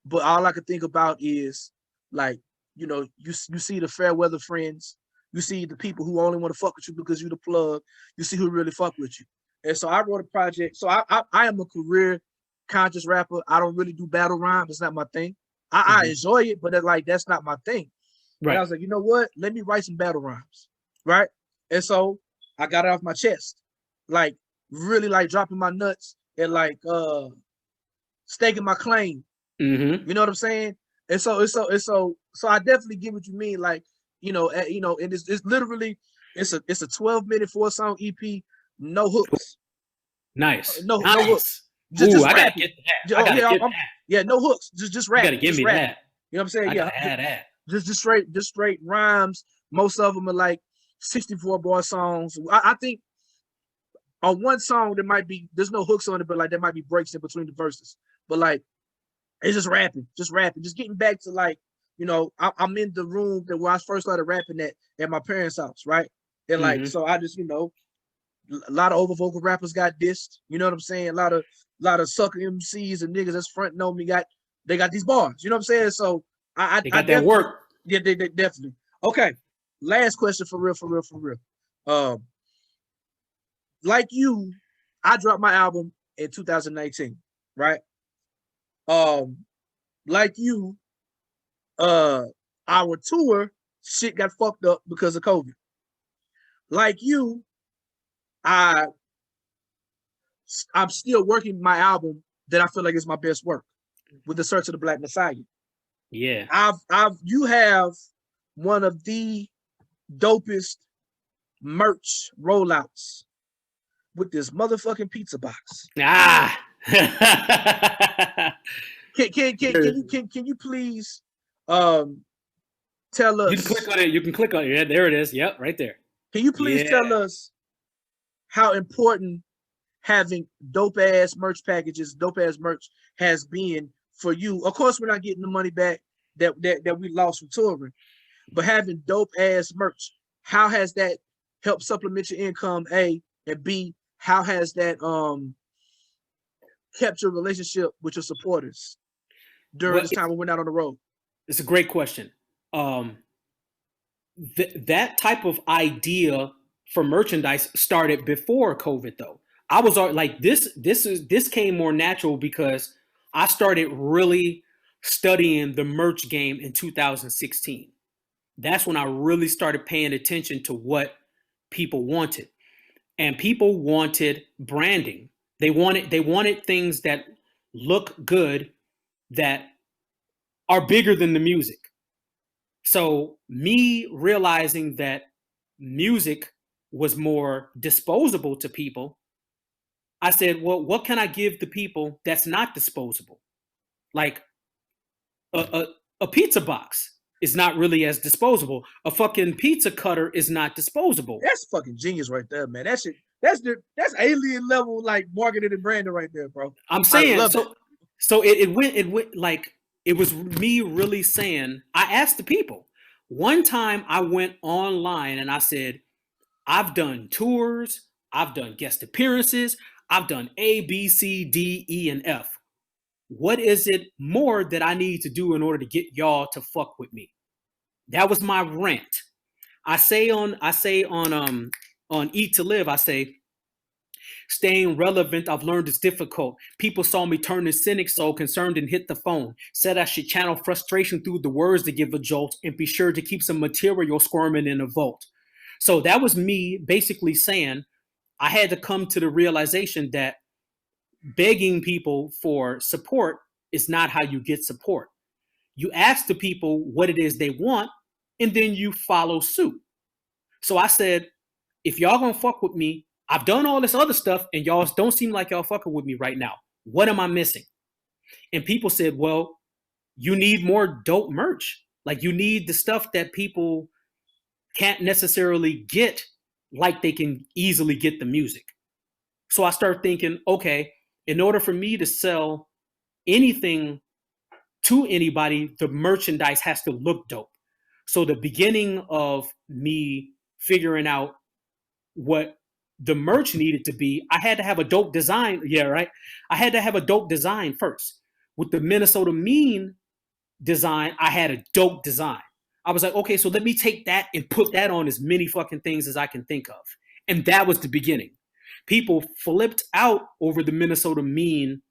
But all I could think about is like, you know, you see the fair weather friends, you see the people who only want to fuck with you because you're the plug, you see who really fuck with you. And so I wrote a project. So I am a career conscious rapper. I don't really do battle rhymes. It's not my thing. I enjoy it, but that's not my thing. Right. And I was like, you know what? Let me write some battle rhymes. Right. And so I got it off my chest, like really like dropping my nuts and like staking my claim. You know what I'm saying? And so I definitely get what you mean. Like, and it's literally it's a 12-minute 4-song EP, no hooks. Nice. No hooks. Just I gotta get that. Yeah, no hooks. Just rap. You gotta give me rap. that. You know what I'm saying? I gotta add that. Just straight rhymes. Most of them are like 64 bar songs. I think on one song there's no hooks on it, but like there might be breaks in between the verses. But like it's just rapping, just getting back to like, I'm in the room that where I first started rapping at my parents' house, right? And like, so I just, a lot of over vocal rappers got dissed. You know what I'm saying? A lot of sucker MCs and niggas that's fronting on me they got these bars. You know what I'm saying? So they got that work. Yeah, they definitely. Okay. Last question for real. Like you, I dropped my album in 2019, right? Like you, our tour shit got fucked up because of COVID. Like you, I'm still working my album that I feel like is my best work with The Search of the Black Messiah. Yeah. You have one of the dopest merch rollouts with this motherfucking pizza box. Can you please tell us? You can click on it. Yeah, there it is. Yep, right there. Can you please tell us how important having dope ass merch packages, dope ass merch has been for you? Of course, we're not getting the money back that we lost from touring, but having dope ass merch, how has that helped supplement your income? A, and B, how has that kept your relationship with your supporters during this time when we're not on the road? It's a great question. That type of idea for merchandise started before COVID, though. I was like, this came more natural because I started really studying the merch game in 2016. That's when I really started paying attention to what people wanted. And people wanted branding. They wanted things that look good, that are bigger than the music. So me realizing that music was more disposable to people, I said, well, what can I give the people that's not disposable? Like a pizza box is not really as disposable. A fucking pizza cutter is not disposable. That's fucking genius right there, man. That shit, that's alien level like marketing and branding right there, bro. I'm saying so it went like, it was me really saying, I asked the people. One time I went online and I said, I've done tours, I've done guest appearances, I've done A, B, C, D, E, and F. What is it more that I need to do in order to get y'all to fuck with me? That was my rant. I say on Eat to Live, I say, staying relevant, I've learned it's difficult. People saw me turn to cynic, so concerned and hit the phone. Said I should channel frustration through the words to give a jolt and be sure to keep some material squirming in a vault. So that was me basically saying I had to come to the realization that begging people for support is not how you get support. You ask the people what it is they want, and then you follow suit. So I said, if y'all gonna fuck with me, I've done all this other stuff and y'all don't seem like y'all fucking with me right now. What am I missing? And people said, well, you need more dope merch. Like, you need the stuff that people can't necessarily get like they can easily get the music. So I started thinking, okay, in order for me to sell anything to anybody, the merchandise has to look dope. So the beginning of me figuring out what the merch needed to be, I had to have a dope design. Yeah, right. I had to have a dope design first. With the Minnesota Mean design, I had a dope design. I was like, okay, so let me take that and put that on as many fucking things as I can think of. And that was the beginning. People flipped out over the Minnesota Mean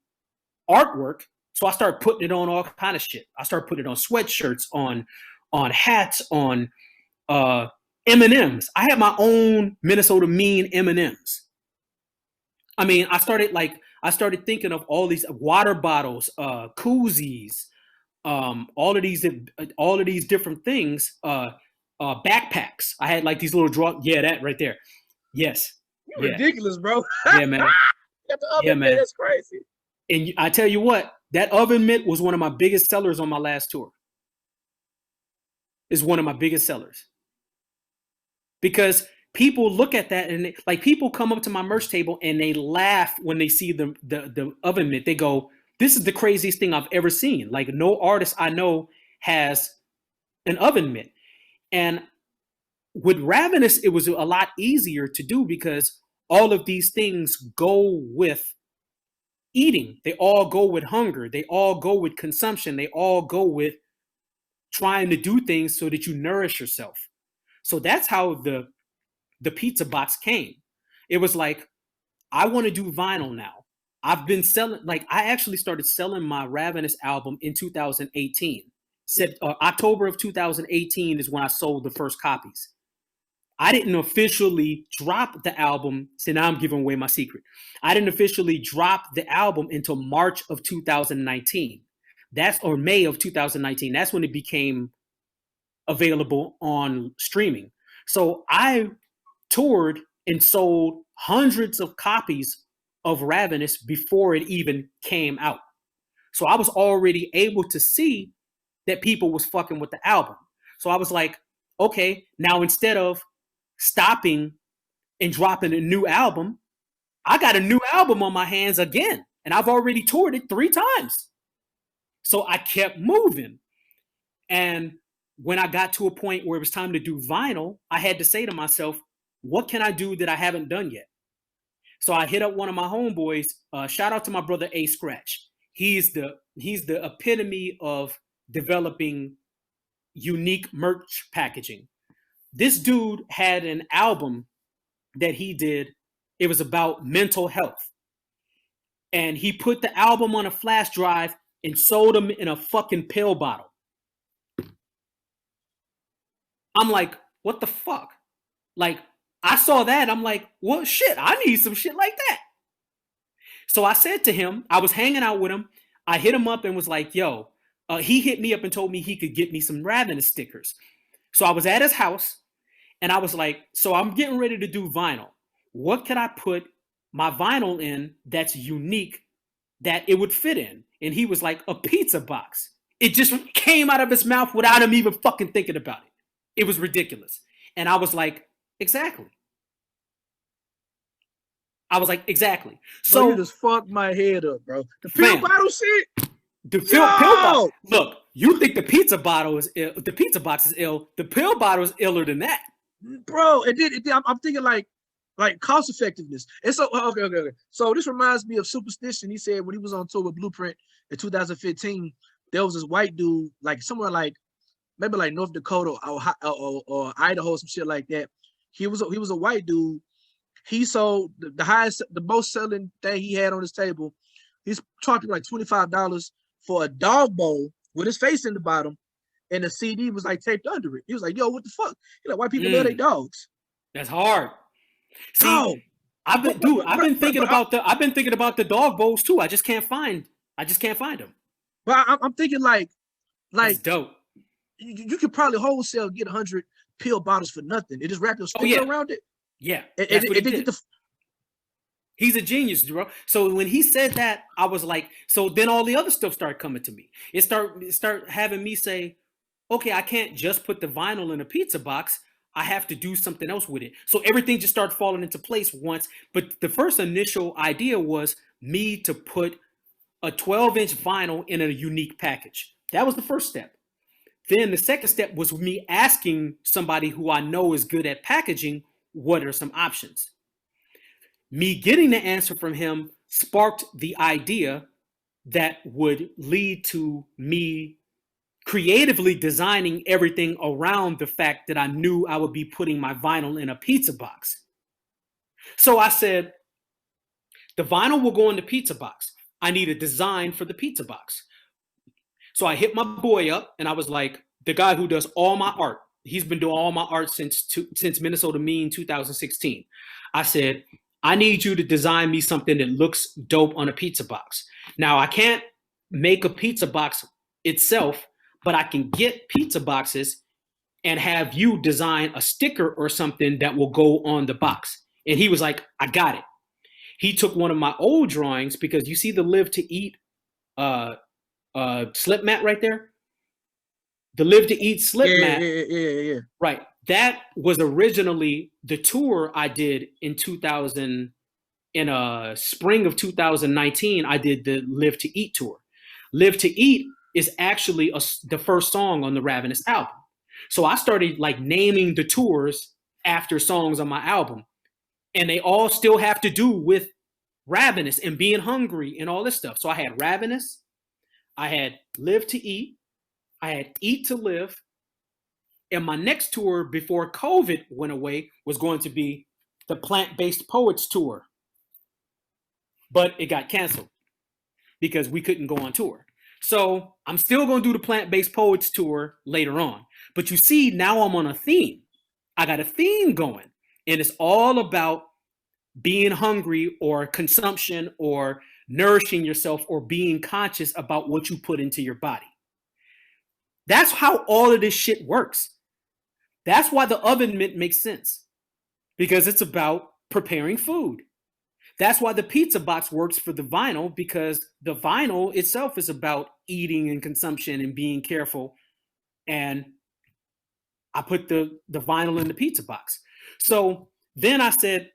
artwork. So I started putting it on all kind of shit. I started putting it on sweatshirts, on hats, on M&Ms. I had my own Minnesota Mean M&Ms. I mean, I started thinking of all these water bottles, koozies, all of these different things, backpacks. I had like these little that right there. Yes. You're ridiculous, bro. Yeah, man. Man. That's crazy. And I tell you what, that oven mitt was one of my biggest sellers on my last tour. It's one of my biggest sellers. Because people look at that and like people come up to my merch table and they laugh when they see the oven mitt. They go, "This is the craziest thing I've ever seen." Like no artist I know has an oven mitt. And with Ravenous, it was a lot easier to do because all of these things go with eating. They all go with hunger. They all go with consumption. They all go with trying to do things so that you nourish yourself. So that's how the pizza box came. It was like, I want to do vinyl now. I've been selling, like I actually started selling my Ravenous album in 2018. October of 2018 is when I sold the first copies. I didn't officially drop the album. So now I'm giving away my secret. I didn't officially drop the album until March of 2019. Or May of 2019. That's when it became available on streaming. So I toured and sold hundreds of copies of Ravenous before it even came out. So I was already able to see that people was fucking with the album. So I was like, okay, now instead of stopping and dropping a new album, I got a new album on my hands again. And I've already toured it 3 times. So I kept moving. And when I got to a point where it was time to do vinyl, I had to say to myself, what can I do that I haven't done yet? So I hit up one of my homeboys. Shout out to my brother A Scratch. He's the epitome of developing unique merch packaging. This dude had an album that he did. It was about mental health. And he put the album on a flash drive and sold them in a fucking pill bottle. I'm like, what the fuck? Like, I saw that. I'm like, well, shit, I need some shit like that. So I said to him, I was hanging out with him. I hit him up and was like, yo, he hit me up and told me he could get me some Ravenous stickers. So I was at his house and I was like, so I'm getting ready to do vinyl. What could I put my vinyl in that's unique that it would fit in? And he was like, a pizza box. It just came out of his mouth without him even fucking thinking about it. It was ridiculous. And I was like, exactly. I was like, exactly. So bro, you just fucked my head up, bro. The pill bottle shit. The pill bottle. Look, you think the pizza bottle is ill? The pizza box is ill. The pill bottle is iller than that, bro. I'm thinking like cost effectiveness. And so okay. So this reminds me of Superstition. He said when he was on tour with Blueprint in 2015, there was this white dude, like somewhere like maybe like North Dakota or Idaho, some shit like that. He was a white dude. He sold the most selling thing he had on his table. He's charging like $25 for a dog bowl with his face in the bottom, and the CD was like taped under it. He was like, "Yo, what the fuck?" He's like, "White people love their dogs." That's hard. See, I've been thinking about the dog bowls too. I just can't find them. But I'm thinking like that's dope. You could probably wholesale get 100 pill bottles for nothing. It just wrap your sticker around it. Yeah, that's what he did. He's a genius, bro. So when he said that, I was like, so then all the other stuff started coming to me. It start having me say, okay, I can't just put the vinyl in a pizza box. I have to do something else with it. So everything just started falling into place once. But the first initial idea was me to put a 12-inch vinyl in a unique package. That was the first step. Then the second step was me asking somebody who I know is good at packaging, what are some options? Me getting the answer from him sparked the idea that would lead to me creatively designing everything around the fact that I knew I would be putting my vinyl in a pizza box. So I said, the vinyl will go in the pizza box. I need a design for the pizza box. So I hit my boy up and I was like, the guy who does all my art, he's been doing all my art since Minnesota Mean 2016. I said, I need you to design me something that looks dope on a pizza box. Now, I can't make a pizza box itself, but I can get pizza boxes and have you design a sticker or something that will go on the box. And he was like, I got it. He took one of my old drawings, because you see the Live to Eat slip mat right there? The Live to Eat slip mat. Yeah. Right. that was originally the tour I did in 2000, in spring of 2019. I did the Live to Eat tour. Live to Eat is actually the first song on the Ravenous album. So I started like naming the tours after songs on my album, and they all still have to do with Ravenous and being hungry and all this stuff. So I had Ravenous, I had Live to Eat, I had Eat to Live, and my next tour before COVID went away was going to be the Plant-Based Poets tour. But it got canceled because we couldn't go on tour. So I'm still going to do the Plant-Based Poets tour later on. But you see, now I'm on a theme. I got a theme going, and it's all about being hungry or consumption or nourishing yourself or being conscious about what you put into your body. That's how all of this shit works. That's why the oven mitt makes sense, because it's about preparing food. That's why the pizza box works for the vinyl, because the vinyl itself is about eating and consumption and being careful. And I put the vinyl in the pizza box. So then I said,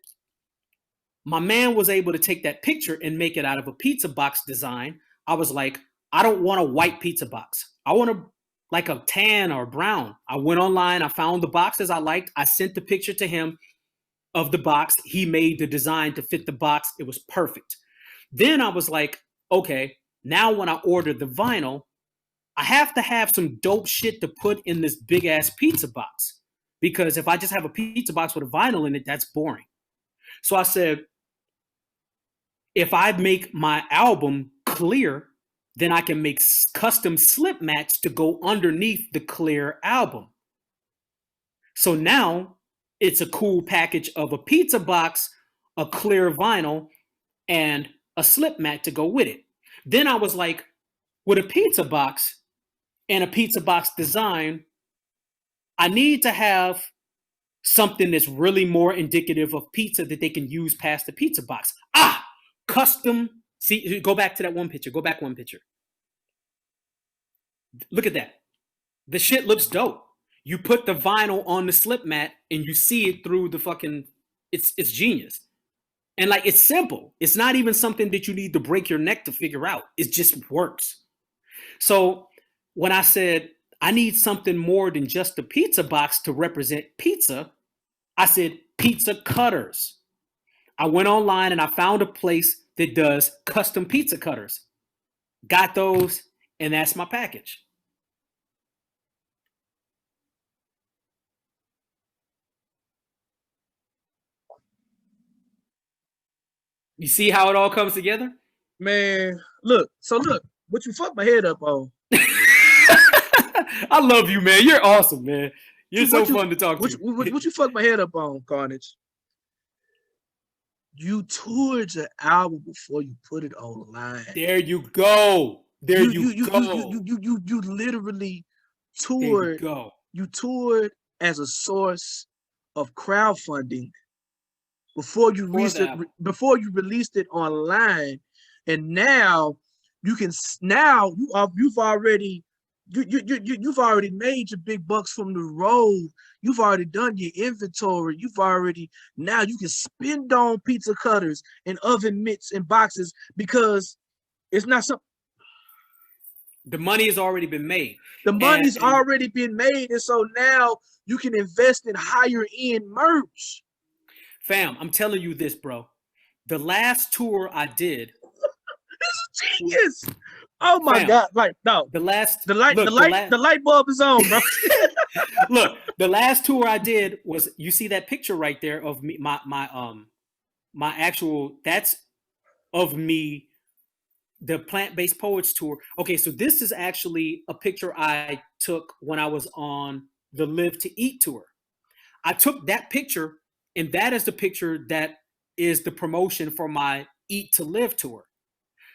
my man was able to take that picture and make it out of a pizza box design. I was like, I don't want a white pizza box. I want like a tan or brown. I went online, I found the boxes I liked. I sent the picture to him of the box. He made the design to fit the box. It was perfect. Then I was like, okay, now when I order the vinyl, I have to have some dope shit to put in this big ass pizza box, because if I just have a pizza box with a vinyl in it, that's boring. So I said, if I make my album clear, then I can make custom slip mats to go underneath the clear album. So now it's a cool package of a pizza box, a clear vinyl, and a slip mat to go with it. Then I was like, with a pizza box and a pizza box design, I need to have something that's really more indicative of pizza that they can use past the pizza box. Custom. See, go back to that one picture. Go back one picture. Look at that. The shit looks dope. You put the vinyl on the slip mat and you see it through the fucking, it's genius. And like, it's simple. It's not even something that you need to break your neck to figure out. It just works. So when I said, I need something more than just a pizza box to represent pizza, I said, pizza cutters. I went online and I found a place that does custom pizza cutters. Got those, and that's my package. You see how it all comes together? Man, look, what you fucked my head up on. I love you, man. You're awesome, man. You're so fun to talk to. What you fucked my head up on, Carnage? You toured your album before you put it online. There you go. You literally toured. You toured as a source of crowdfunding before you released it online, and now you can you've already made your big bucks from the road. You've already done your inventory. Now you can spend on pizza cutters and oven mitts and boxes, because it's not something. The money has already been made. Already been made. And so now you can invest in higher end merch. Fam, I'm telling you this, bro. The last tour I did. This is genius. Oh my God! Like, no, the light bulb is on, bro. Look, the last tour I did was, you see that picture right there of me, my actual, that's of me, the Plant-Based Poets tour. Okay, so this is actually a picture I took when I was on the Live to Eat tour. I took that picture, and that is the picture that is the promotion for my Eat to Live tour.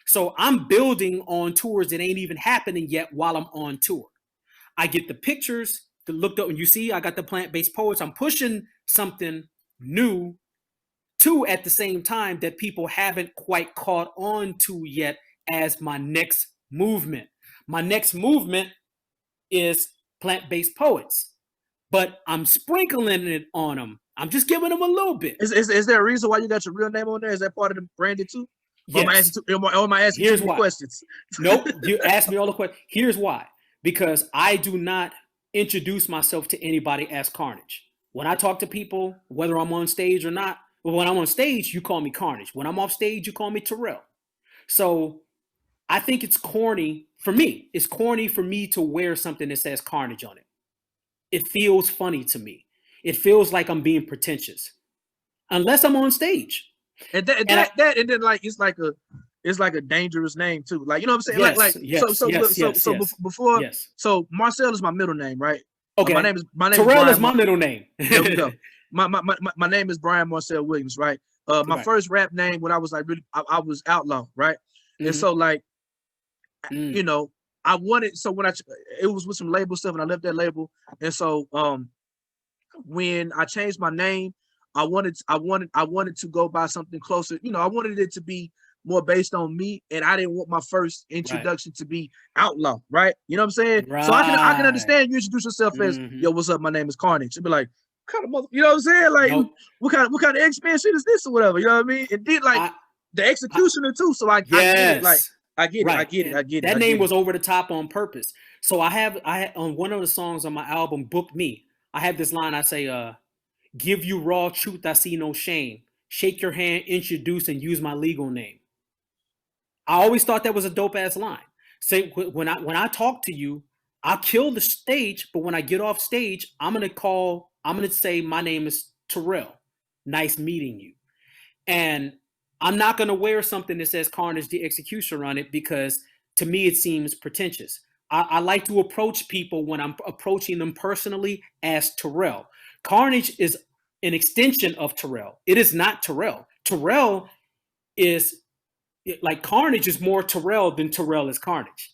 So I'm building on tours that ain't even happening yet while I'm on tour. I get the pictures that looked up, and you see I got the Plant-Based Poets. I'm pushing something new too at the same time that people haven't quite caught on to yet as my next movement. My next movement is Plant-Based Poets. but I'm sprinkling it on them. I'm just giving them a little bit. Is there a reason why you got your real name on there? Is that part of the branding too? Yes. Or am I asking Here's too many why. questions? Nope. You asked me all the questions. Here's why. Because I do not introduce myself to anybody as Carnage. When I talk to people, whether I'm on stage or not, well, when I'm on stage, you call me Carnage. When I'm off stage, you call me Terrell. So I think it's corny for me. It's corny for me to wear something that says Carnage on it. It feels funny to me. It feels like I'm being pretentious, unless I'm on stage. And then like it's like a dangerous name too. Like, you know what I'm saying? Yes, Before so Marcel is my middle name, right? Okay. My name is Terrell is my middle name. There we go. My name is Brian Marcel Williams, right? My first rap name when I was like really I was Outlaw, right? And so like you know, I wanted, so when it was with some label stuff and I left that label. And so when I changed my name, I wanted to go by something closer. You know, I wanted it to be more based on me, and I didn't want my first introduction to be Outlaw, right? You know what I'm saying? Right. So I can understand you introduce yourself as, yo, what's up? My name is Carnage. It'd be like, what kind of mother, you know what I'm saying? Like, what kind of X-Men shit is this or whatever? You know what I mean? It did like the executioner too. So I get it. Like, I get it. That name was over the top on purpose. So I had on one of the songs on my album, Book Me, I have this line. I say, give you raw truth, I see no shame. Shake your hand, introduce, and use my legal name. I always thought that was a dope ass line. Say when I talk to you, I'll kill the stage, but when I get off stage, I'm gonna say my name is Terrell. Nice meeting you. And I'm not gonna wear something that says Carnage the Executioner on it, because to me it seems pretentious. I like to approach people when I'm approaching them personally as Terrell. Carnage is an extension of Terrell. It is not Terrell. Terrell is like Carnage is more Terrell than Terrell is Carnage.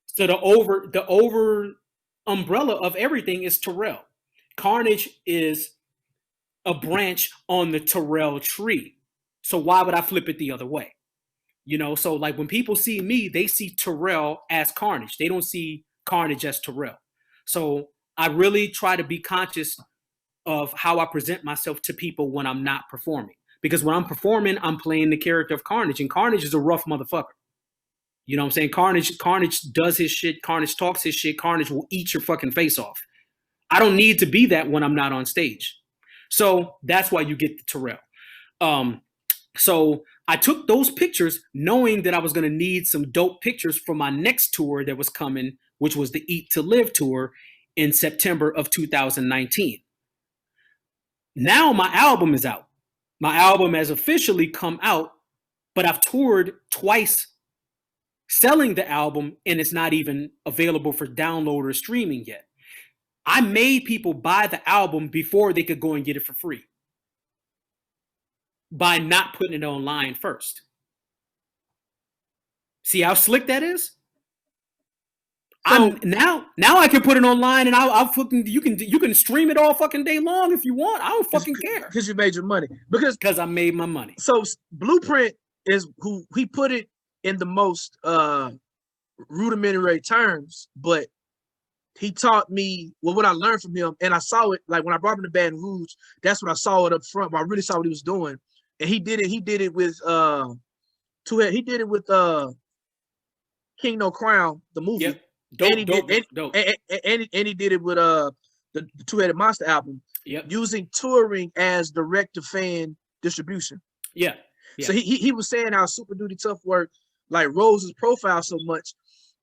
So the over umbrella of everything is Terrell. Carnage is a branch on the Terrell tree. So why would I flip it the other way? You know, so like when people see me, they see Terrell as Carnage. They don't see Carnage as Terrell. So I really try to be conscious of how I present myself to people when I'm not performing. Because when I'm performing, I'm playing the character of Carnage, and Carnage is a rough motherfucker. You know what I'm saying? Carnage does his shit. Carnage talks his shit. Carnage will eat your fucking face off. I don't need to be that when I'm not on stage. So that's why you get the Terrell. So I took those pictures knowing that I was going to need some dope pictures for my next tour that was coming, which was the Eat to Live tour in September of 2019. Now my album is out. My album has officially come out, but I've toured twice selling the album, and it's not even available for download or streaming yet. I made people buy the album before they could go and get it for free by not putting it online first. See how slick that is? So, now I can put it online, and I'll fucking you can stream it all fucking day long if you want. I don't fucking care. Because you made your money. Because I made my money. So Blueprint is who he put it in the most rudimentary terms, but he taught me what I learned from him, and I saw it like when I brought him to Baton Rouge. That's when I saw it up front. But I really saw what he was doing, and he did it with He did it with King No Crown, the movie. Yep. Dope. And he did it with the Two-Headed Monster album. Yep. Using touring as direct to fan distribution. Yeah. So he was saying how Super Duty Tough Work like rose his profile so much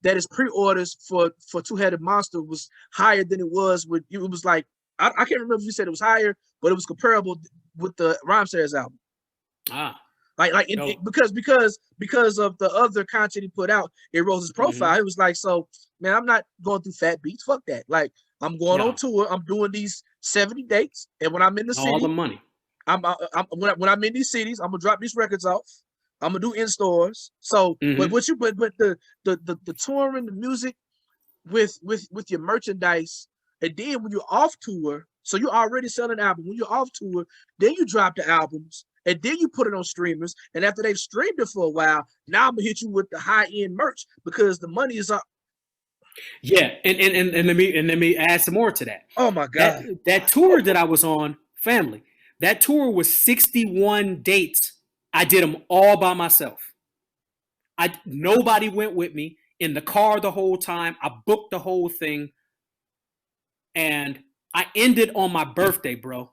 that his pre-orders for Two-Headed Monster was higher than it was with it was like I can't remember if you said it was higher, but it was comparable with the Rhymesayers album. Because of the other content he put out, it rose his profile. It was like, so man, I'm not going through fat beats. Fuck that. Like I'm going on tour. I'm doing these 70 dates, and when I'm in the city, all the money. When I'm in these cities, I'm gonna drop these records off. I'm gonna do in stores. So, but the touring, the music, with your merchandise, and then when you're off tour, so you're already selling an album. When you're off tour, then you drop the albums. And then you put it on streamers, and after they've streamed it for a while, now I'm gonna hit you with the high-end merch because the money is up. Yeah, and let me add some more to that. Oh my God. That tour that I was on, family. That tour was 61 dates. I did them all by myself. Nobody went with me in the car the whole time. I booked the whole thing, and I ended on my birthday, bro.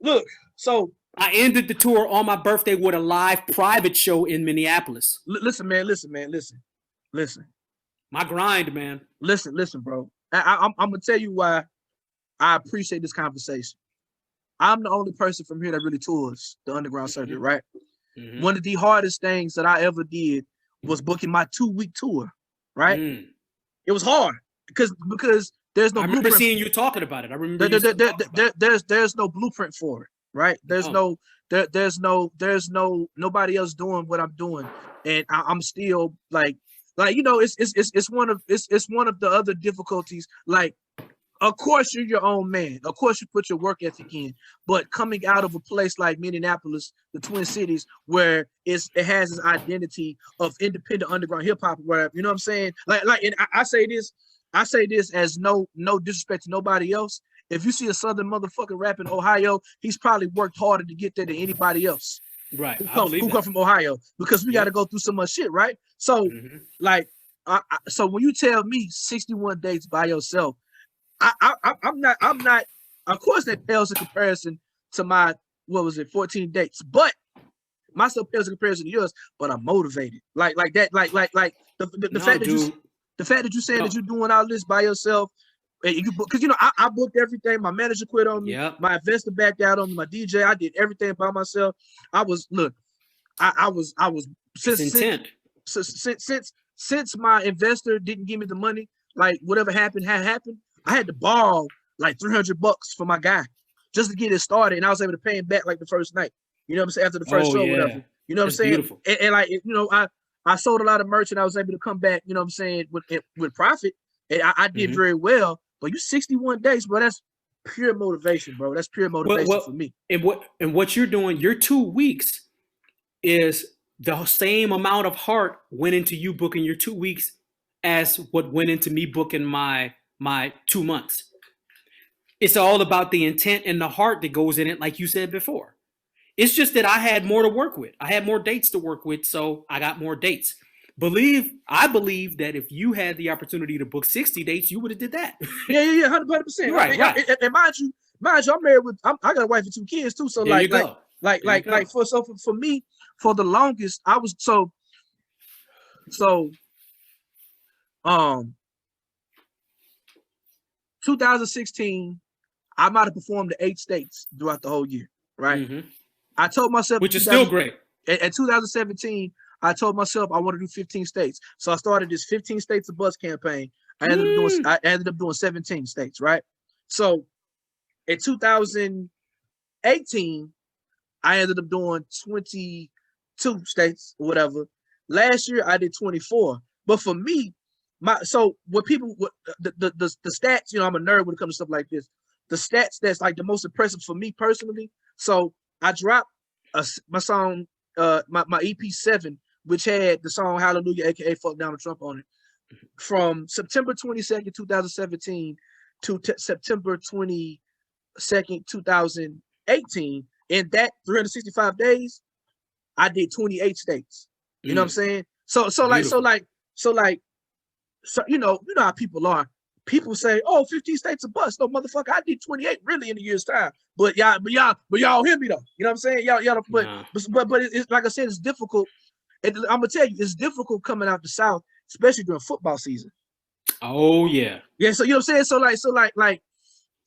Look, so I ended the tour on my birthday with a live private show in Minneapolis. listen, man. My grind, man. Listen, bro. I'm gonna tell you why I appreciate this conversation. I'm the only person from here that really tours the underground circuit, right? Mm-hmm. One of the hardest things that I ever did was booking my 2-week tour, right? It was hard because there's no. I remember seeing you talking about it. I remember there's no blueprint for it, right? There's nobody else doing what I'm doing, and I'm still like you know, it's one of the other difficulties. Like, of course you're your own man. Of course you put your work ethic in, but coming out of a place like Minneapolis, the Twin Cities, where it has its identity of independent underground hip hop, whatever. You know what I'm saying? Like, and I say this as no disrespect to nobody else. If you see a Southern motherfucker rapping Ohio, he's probably worked harder to get there than anybody else. Right. Who come from Ohio, because we got to go through so much shit, right? So, like, so when you tell me 61 dates by yourself, I'm not. Of course, that pales in comparison to my 14 dates, but myself pales in comparison to yours. But I'm motivated, like that, like the fact that you saying that you're doing all this by yourself. Because I booked everything. My manager quit on me. Yep. My investor backed out on me. My DJ, I did everything by myself. I was since my investor didn't give me the money, like whatever happened had happened. I had to borrow like $300 for my guy just to get it started, and I was able to pay him back like the first night. You know what I'm saying? After the first show, whatever. You know what I'm saying? Beautiful. And like, you know, I sold a lot of merch, and I was able to come back. You know what I'm saying, with profit, and I did very well. But you 61 days, bro. That's pure motivation, bro. That's pure motivation for me. And what you're doing, your 2 weeks is the same amount of heart went into you booking your 2 weeks as what went into me booking my 2 months. It's all about the intent and the heart that goes in it, like you said before. It's just that I had more to work with. I had more dates to work with, so I got more dates. I believe that if you had the opportunity to book 60 dates, you would have did that. Yeah, 100%. Right. And mind you, I'm married I got a wife and 2 kids too. So for me, for the longest, I was 2016, I might have performed to 8 states throughout the whole year, right? Mm-hmm. I told myself, which is still great. In 2017, I told myself I want to do 15 states. So I started this 15 states of bus campaign. I ended up doing 17 states, right? So in 2018, I ended up doing 22 states or whatever. Last year I did 24. But for me, the stats, you know, I'm a nerd when it comes to stuff like this. The stats that's like the most impressive for me personally. So I dropped my song, my EP 7, which had the song Hallelujah, aka Fuck Donald Trump, on it, from September 22nd, 2017 to September 22nd, 2018. In that 365 days, I did 28 states. You know what I'm saying? So you know how people are. People say, "Oh, 15 states a bust." No, motherfucker, I did 28 really in a year's time. But y'all hear me though. You know what I'm saying? Y'all. But it's like I said, it's difficult. I'm gonna tell you, it's difficult coming out the South, especially during football season. Oh yeah. Yeah. So you know what I'm saying? So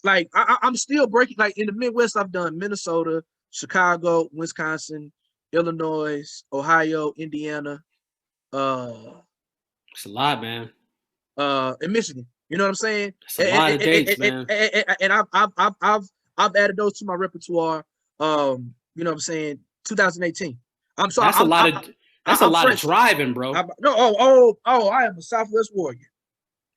I'm still breaking. Like in the Midwest, I've done Minnesota, Chicago, Wisconsin, Illinois, Ohio, Indiana. It's a lot, man. In Michigan. You know what I'm saying? It's a lot of dates, man. And I've added those to my repertoire. You know what I'm saying? 2018. That's a lot of driving, bro. I am a Southwest warrior.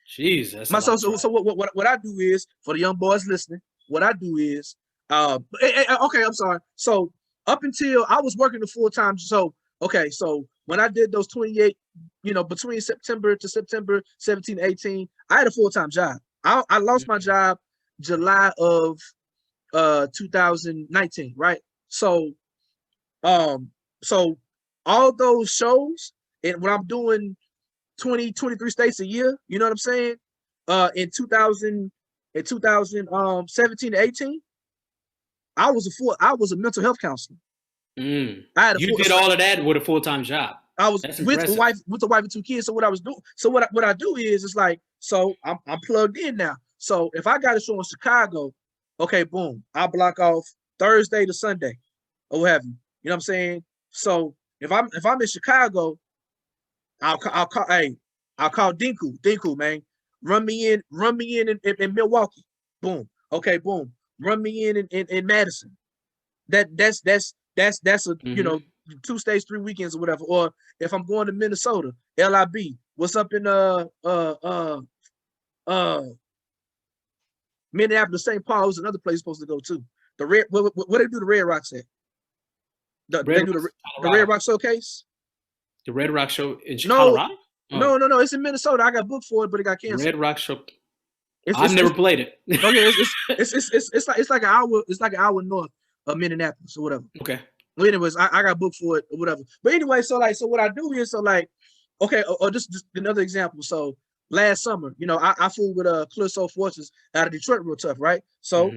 Jesus. So what I do is, for the young boys listening, what I do is, okay, I'm sorry. So up until I was working the full time. So when I did those 28, between September to September 17, 18, I had a full-time job. I lost my job July of 2019, right? So so all those shows, and when I'm doing 23 states a year, you know what I'm saying? In 2017 to 18, I was a mental health counselor. You did all of that with a full-time job. I was That's with impressive. a wife and 2 kids. So what I was doing, what I do is, it's like, so I'm plugged in now. So if I got a show in Chicago, okay, boom, I block off Thursday to Sunday, or what have you. You know what I'm saying? So if I'm in Chicago, I'll call Dinku, man. Run me in Milwaukee. Boom. Okay, boom. Run me in Madison. That's a 2 states, 3 weekends or whatever. Or if I'm going to Minnesota, LIB. What's up in Minneapolis, St. Paul is another place supposed to go to. The Red, what they do the Red Rocks at? They do the Red Rock Showcase. The Red Rock Show in Colorado? No, it's in Minnesota. I got booked for it, but it got canceled. Red Rock Show. I've never played it. Okay, it's like an hour. It's like an hour north of Minneapolis or whatever. Okay. Well, anyways, I got booked for it or whatever. But anyway, so what I do is, okay, or just another example. So last summer, I flew with Clear Forces out of Detroit real tough, right? So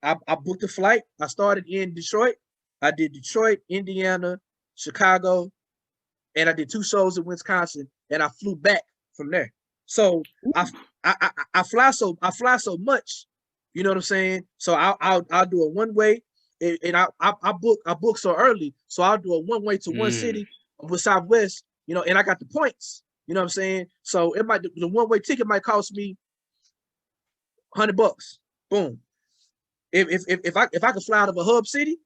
I booked a flight. I started in Detroit. I did Detroit, Indiana, Chicago, and I did 2 shows in Wisconsin, and I flew back from there. So I fly so much, you know what I'm saying? So I'll do a one-way, and I book so early, so I'll do a one-way to one city with Southwest, and I got the points, you know what I'm saying? So the one-way ticket might cost me $100. Boom. If I could fly out of a hub city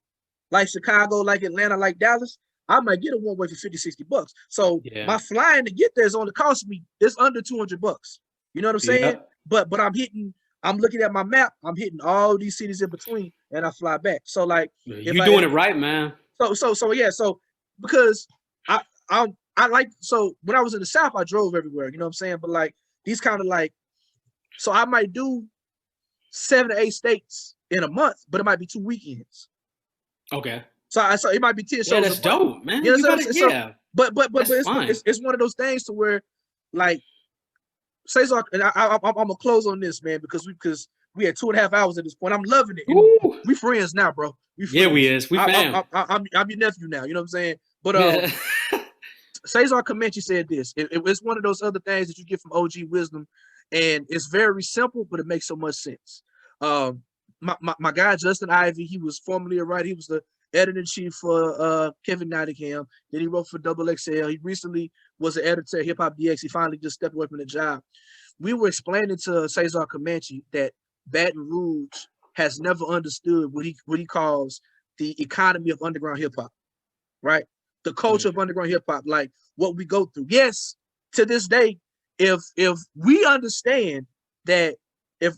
like Chicago, like Atlanta, like Dallas, I might get a one-way for $50-$60. So my flying to get there is only cost me, it's under $200. You know what I'm saying? But I'm looking at my map, I'm hitting all these cities in between, and I fly back. So like, you're doing it right, man. So because I like, so when I was in the South, I drove everywhere, you know what I'm saying? But like these kind of like, so I might do 7 to 8 states in a month, but it might be 2 weekends. Okay. So it might be 10 shows. Yeah, that's dope, man. You know what I'm saying? Yeah. But it's one of those things to where, like, Cesar, and I'm gonna close on this, man, because we had 2.5 hours at this point. I'm loving it. We friends now, bro. We fam. I'm your nephew now. You know what I'm saying? But Cesar Comanche said this. It's one of those other things that you get from OG wisdom, and it's very simple, but it makes so much sense. My guy Justin Ivy, he was formerly a writer. He was the editor-in-chief for Kevin Nottingham. Then he wrote for Double XL. He recently was an editor at Hip Hop DX. He finally just stepped away from the job. We were explaining to Cesar Comanche that Baton Rouge has never understood what he calls the economy of underground hip hop, right? The culture of underground hip hop, like what we go through. Yes, to this day, if we understand that if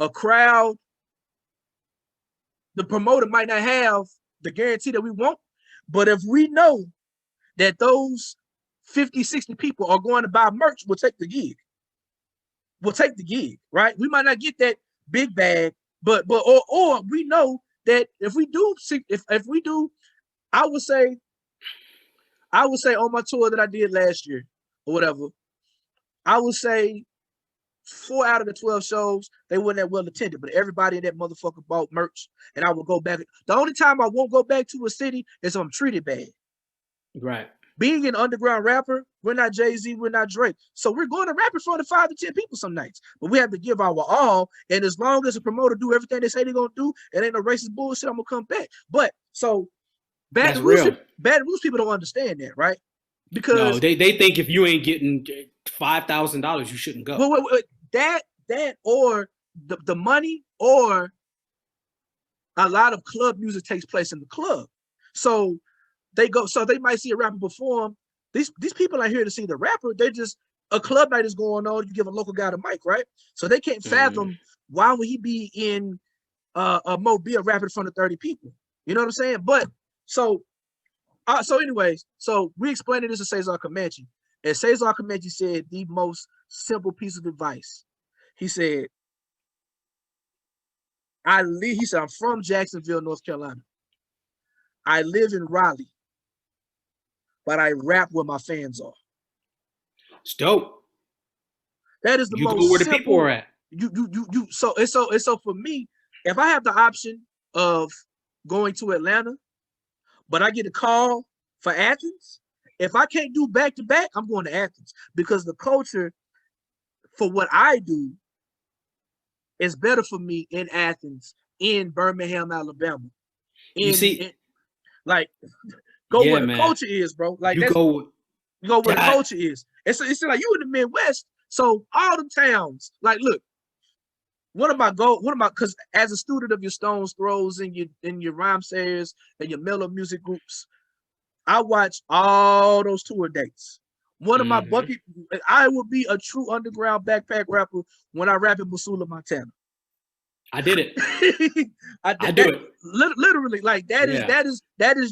a crowd, the promoter might not have the guarantee that we want, but if we know that those 50, 60 people are going to buy merch, we'll take the gig. Right? We might not get that big bag, but we know that if we do, I would say on my tour that I did last year or whatever, I would say 4 out of the 12 shows, they weren't that well attended, but everybody in that motherfucker bought merch, and I will go back. The only time I won't go back to a city is if I'm treated bad. Right. Being an underground rapper, we're not Jay-Z, we're not Drake. So we're going to rap in front of 5 to 10 people some nights, but we have to give our all. And as long as a promoter do everything they say they're going to do, it ain't no racist bullshit, I'm going to come back. But so Baton Rouge people don't understand that, right? Because they think if you ain't getting $5,000, you shouldn't go. Well, that or the money, or a lot of club music takes place in the club. So they might see a rapper perform. These people are here to see the rapper. They just, a club night is going on. You give a local guy the mic, right? So they can't fathom why would he be in a Mobile rapping in front of 30 people. You know what I'm saying? But so So anyways, so we explained this to Cesar Comanche. And Cesar Comanche said the most simple piece of advice. He said, he said, I'm from Jacksonville, North Carolina. I live in Raleigh, but I rap where my fans are. It's dope. That is the You most go where simple. the people are at. So for me, if I have the option of going to Atlanta, but I get a call for Athens, if I can't do back to back, I'm going to Athens because the culture for what I do is better for me in Athens, in Birmingham, Alabama. You see, like go yeah, where the man. culture is, bro. Like you go where the culture is. It's like you in the Midwest, so all the towns. Like, look, because as a student of your Stones Throws and your Rhyme Sayers and your mellow music groups, I watch all those tour dates. One of my bucket, I would be a true underground backpack rapper when I rap in Missoula, Montana. I did it. I do it. Literally, like that is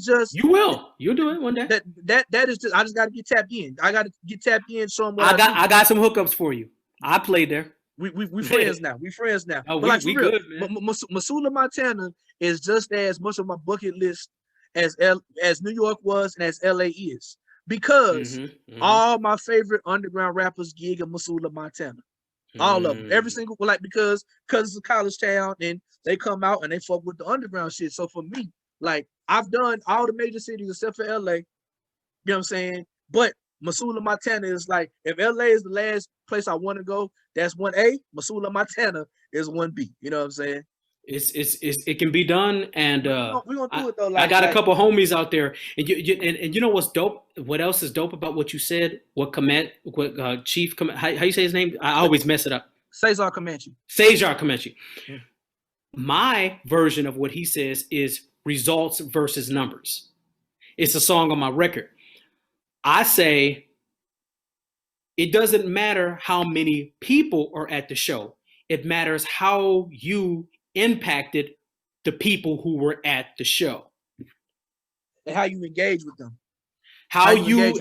just. You'll do it one day. That is just. I just got to get tapped in. I got to get tapped in. Show them what I got some hookups for you. I played there. We friends now. We friends now. Oh, but like, we for real, good, man. Missoula, Montana is just as much of my bucket list as New York was and as LA is, because all my favorite underground rappers gig in Missoula, Montana. All of them, every single, like, because it's a college town and they come out and they fuck with the underground shit. So for me, like, I've done all the major cities except for LA. You know what I'm saying? But Missoula, Montana is like, if LA is the last place I want to go, that's 1A. Missoula, Montana is 1B. You know what I'm saying? It can be done, and we're gonna do it though. I got a couple homies out there, and you know what's dope? What else is dope about what you said? Chief? How you say his name? I always mess it up. Cesar Comanche. Cesar Comanche. Yeah. My version of what he says is results versus numbers. It's a song on my record. I say it doesn't matter how many people are at the show. It matters how you impacted the people who were at the show. And how you engage with them. How you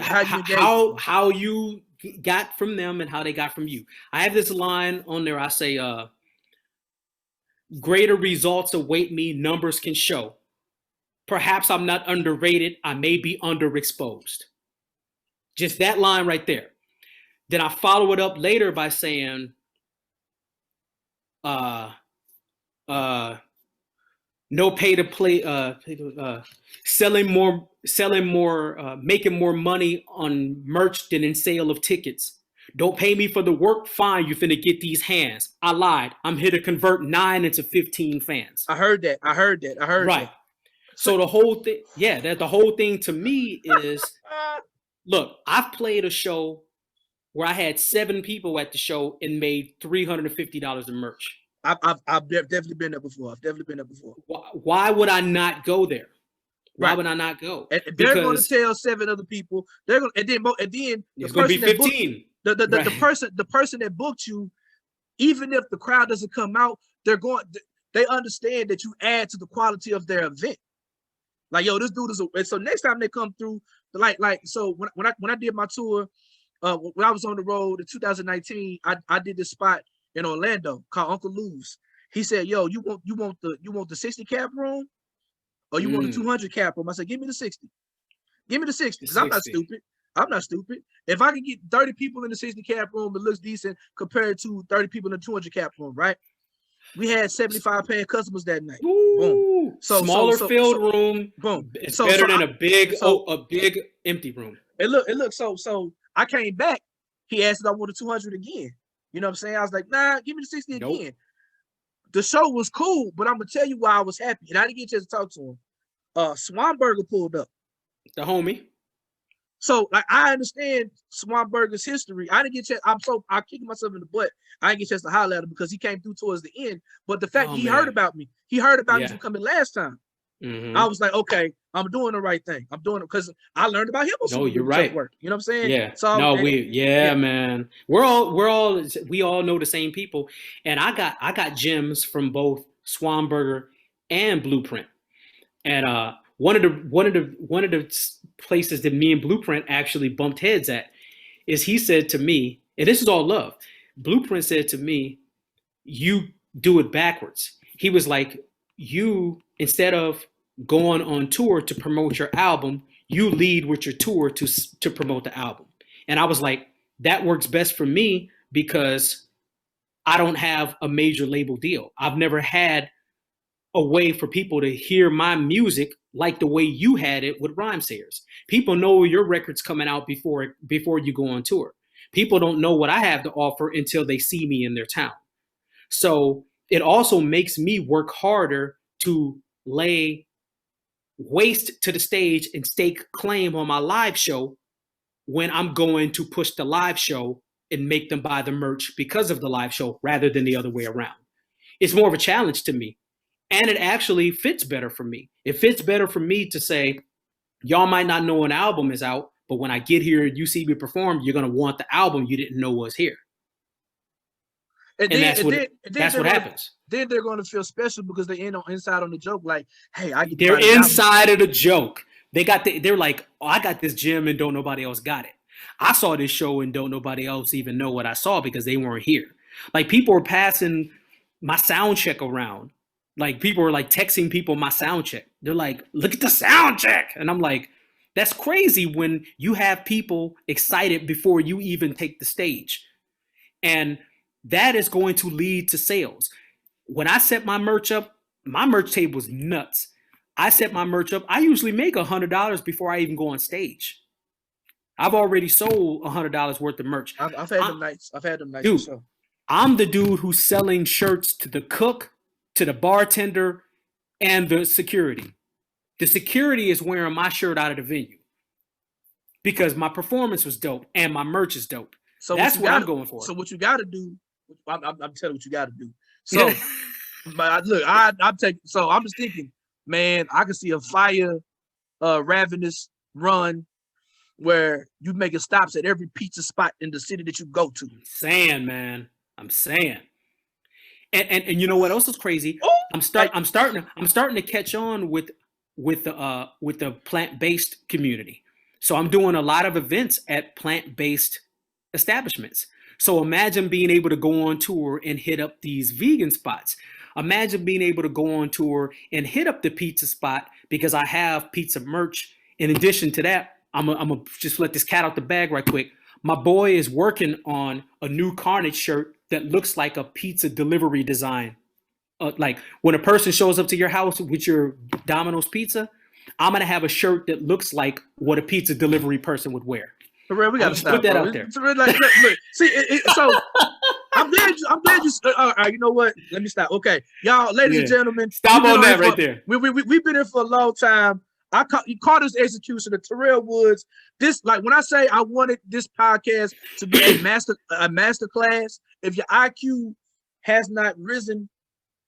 got from them and how they got from you. I have this line on there. I say, greater results await me, numbers can show. Perhaps I'm not underrated. I may be underexposed. Just that line right there. Then I follow it up later by saying, no pay to play, selling more, making more money on merch than in sale of tickets. Don't pay me for the work. Fine, you finna get these hands. I lied. I'm here to convert 9 into 15 fans. I heard that. Right. That. So the whole thing, the whole thing to me is, look, I've played a show where I had 7 people at the show and made $350 in merch. I've definitely been there before. Why would I not go there? Why would I not go? And they're going to tell 7 other people. They're going, and then it's going to be 15. The person that booked you, even if the crowd doesn't come out, they understand that you add to the quality of their event. Like, yo, this dude is so next time they come through, so when I did my tour, when I was on the road in 2019, I did this spot in Orlando called Uncle Lou's. He said, yo, you want the 60 cap room or you want the 200 cap room? I said, give me the 60. Give me the 60, because I'm not stupid. If I can get 30 people in the 60 cap room, it looks decent compared to 30 people in the 200 cap room, right? We had 75 paying customers that night. Ooh, boom. Smaller filled room. Boom. It's better than a big empty room. It looked so I came back. He asked if I wanted 200 again. You know what I'm saying? I was like, nah, give me the 60 again. The show was cool, but I'm gonna tell you why I was happy. And I didn't get a chance to talk to him. Swanberger pulled up. The homie. So, like, I understand Swanberger's history. I didn't get a chance. I'm kicking myself in the butt. I didn't get a chance to holler at him because he came through towards the end. But the fact he heard about me. He heard about me from coming last time. Mm-hmm. I was like, okay, I'm doing the right thing. I'm doing it because I learned about him. No, you're right. Work. You know what I'm saying? Yeah. So man. We all know the same people. And I got gems from both Swanberger and Blueprint. And one of the places that me and Blueprint actually bumped heads at is he said to me, and this is all love. Blueprint said to me, "You do it backwards." He was like, "You, instead of going on tour to promote your album, you lead with your tour to promote the album." And I was like, that works best for me because I don't have a major label deal. I've never had a way for people to hear my music like the way you had it with Rhymesayers. People know your record's coming out before you go on tour. People don't know what I have to offer until they see me in their town. So it also makes me work harder to lay waste to the stage and stake claim on my live show when I'm going to push the live show and make them buy the merch because of the live show rather than the other way around. It's more of a challenge to me. And it actually fits better for me. It fits better for me to say, y'all might not know an album is out, but when I get here, you see me perform, you're going to want the album you didn't know was here. And that's what happens. Then they're going to feel special because they're inside on the joke. Like, hey, they're inside of the joke. They're like, oh, I got this gym and don't nobody else got it. I saw this show and don't nobody else even know what I saw because they weren't here. Like, people were passing my sound check around. Like, people were like texting people my sound check. They're like, look at the sound check. And I'm like, that's crazy when you have people excited before you even take the stage. And that is going to lead to sales. When I set my merch up, my merch table was nuts. I set my merch up. I usually make $100 before I even go on stage. I've already sold $100 worth of merch. I've had them nights. Dude, I'm the dude who's selling shirts to the cook, to the bartender, and the security. The security is wearing my shirt out of the venue because my performance was dope and my merch is dope. So that's what I'm going for. So what you got to do, I'm telling you what you got to do. So, but look, I'm taking. So I'm just thinking, man, I can see a fire, Ravenous run where you making stops at every pizza spot in the city that you go to. I'm saying. And you know what else is crazy? Oh, I'm starting to catch on with the plant-based community. So I'm doing a lot of events at plant-based establishments. So imagine being able to go on tour and hit up these vegan spots. Imagine being able to go on tour and hit up the pizza spot because I have pizza merch. In addition to that, I'm gonna just let this cat out the bag right quick. My boy is working on a new Carnage shirt that looks like a pizza delivery design. Like when a person shows up to your house with your Domino's pizza, I'm going to have a shirt that looks like what a pizza delivery person would wear. We got to put that out there. Look. See, so I'm glad you. All right, you know what? Let me stop. Okay, y'all, ladies and gentlemen, stop on that right there. We've been here for a long time. You caught this execution of Terrell Woods. This, like, when I say I wanted this podcast to be a master class, if your IQ has not risen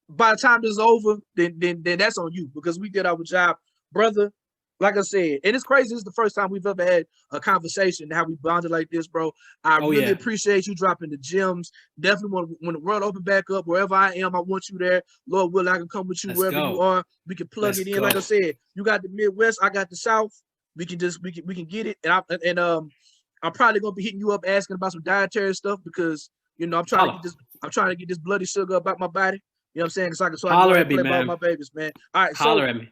by the time this is over, then that's on you because we did our job, brother. Like I said, and it's crazy. This is the first time we've ever had a conversation how we bonded like this, bro. I really appreciate you dropping the gems. Definitely when the world open back up, wherever I am, I want you there. Lord will, I can come with you wherever you are. We can plug it in. Like I said, you got the Midwest, I got the South. We can get it. And I'm probably gonna be hitting you up asking about some dietary stuff because I'm trying to get this bloody sugar about my body. You know what I'm saying? So I can play ball with my babies, man. All right, holler at me.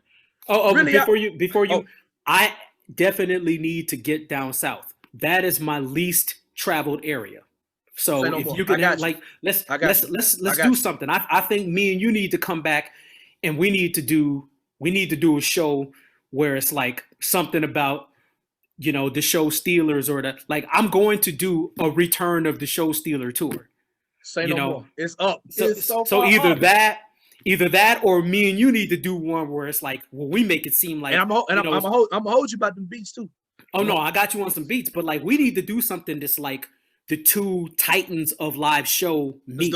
Oh, really, before you, I definitely need to get down south. That is my least traveled area. So if you can let's do something. I think me and you need to come back and we need to do a show where it's like something about the Show Stealers or I'm going to do a return of the Show Stealer tour. Say no more. It's up. So either that or me and you need to do one where it's like, well, we make it seem like. And I'm gonna hold you about them beats too. Oh no, I got you on some beats, but we need to do something that's like the two titans of live show meet.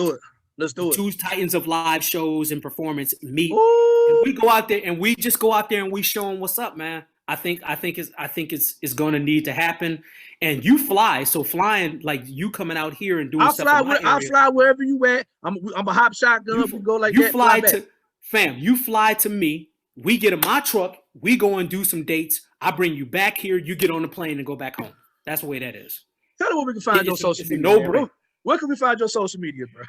Let's do it. Two titans of live shows and performance meet. And we go out there and we just go out there and we show them what's up, man. I think it's going to need to happen. And you fly, so flying you coming out here and doing stuff. I'll fly wherever you at. I'm a hop shotgun. We go like you that. Fly to fam. You fly to me. We get in my truck. We go and do some dates. I bring you back here. You get on the plane and go back home. That's the way that is. Tell them where we can find your social media. No-brainer. Where can we find your social media, bro?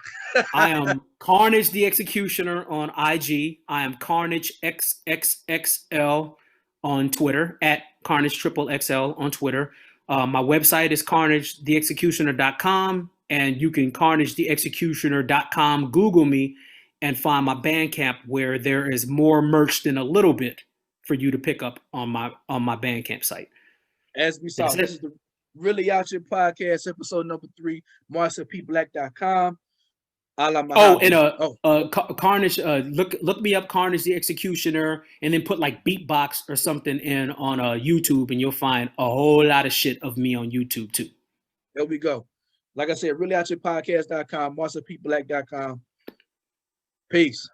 I am Carnage the Executioner on IG. I am Carnage XXXL on Twitter, at Carnage XXXL on Twitter. My website is carnagetheexecutioner.com, and you can carnagetheexecutioner.com, Google me, and find my Bandcamp, where there is more merch than a little bit for you to pick up on my Bandcamp site. As we saw, this is the Really Outchea podcast, episode number 3, MarcelPBlack.com. Carnage, look me up, Carnage the Executioner, and then put like beatbox or something in on YouTube, and you'll find a whole lot of shit of me on YouTube too. There we go. Like I said, reallyoucheapodcast.com, MarcelPBlack.com. Peace.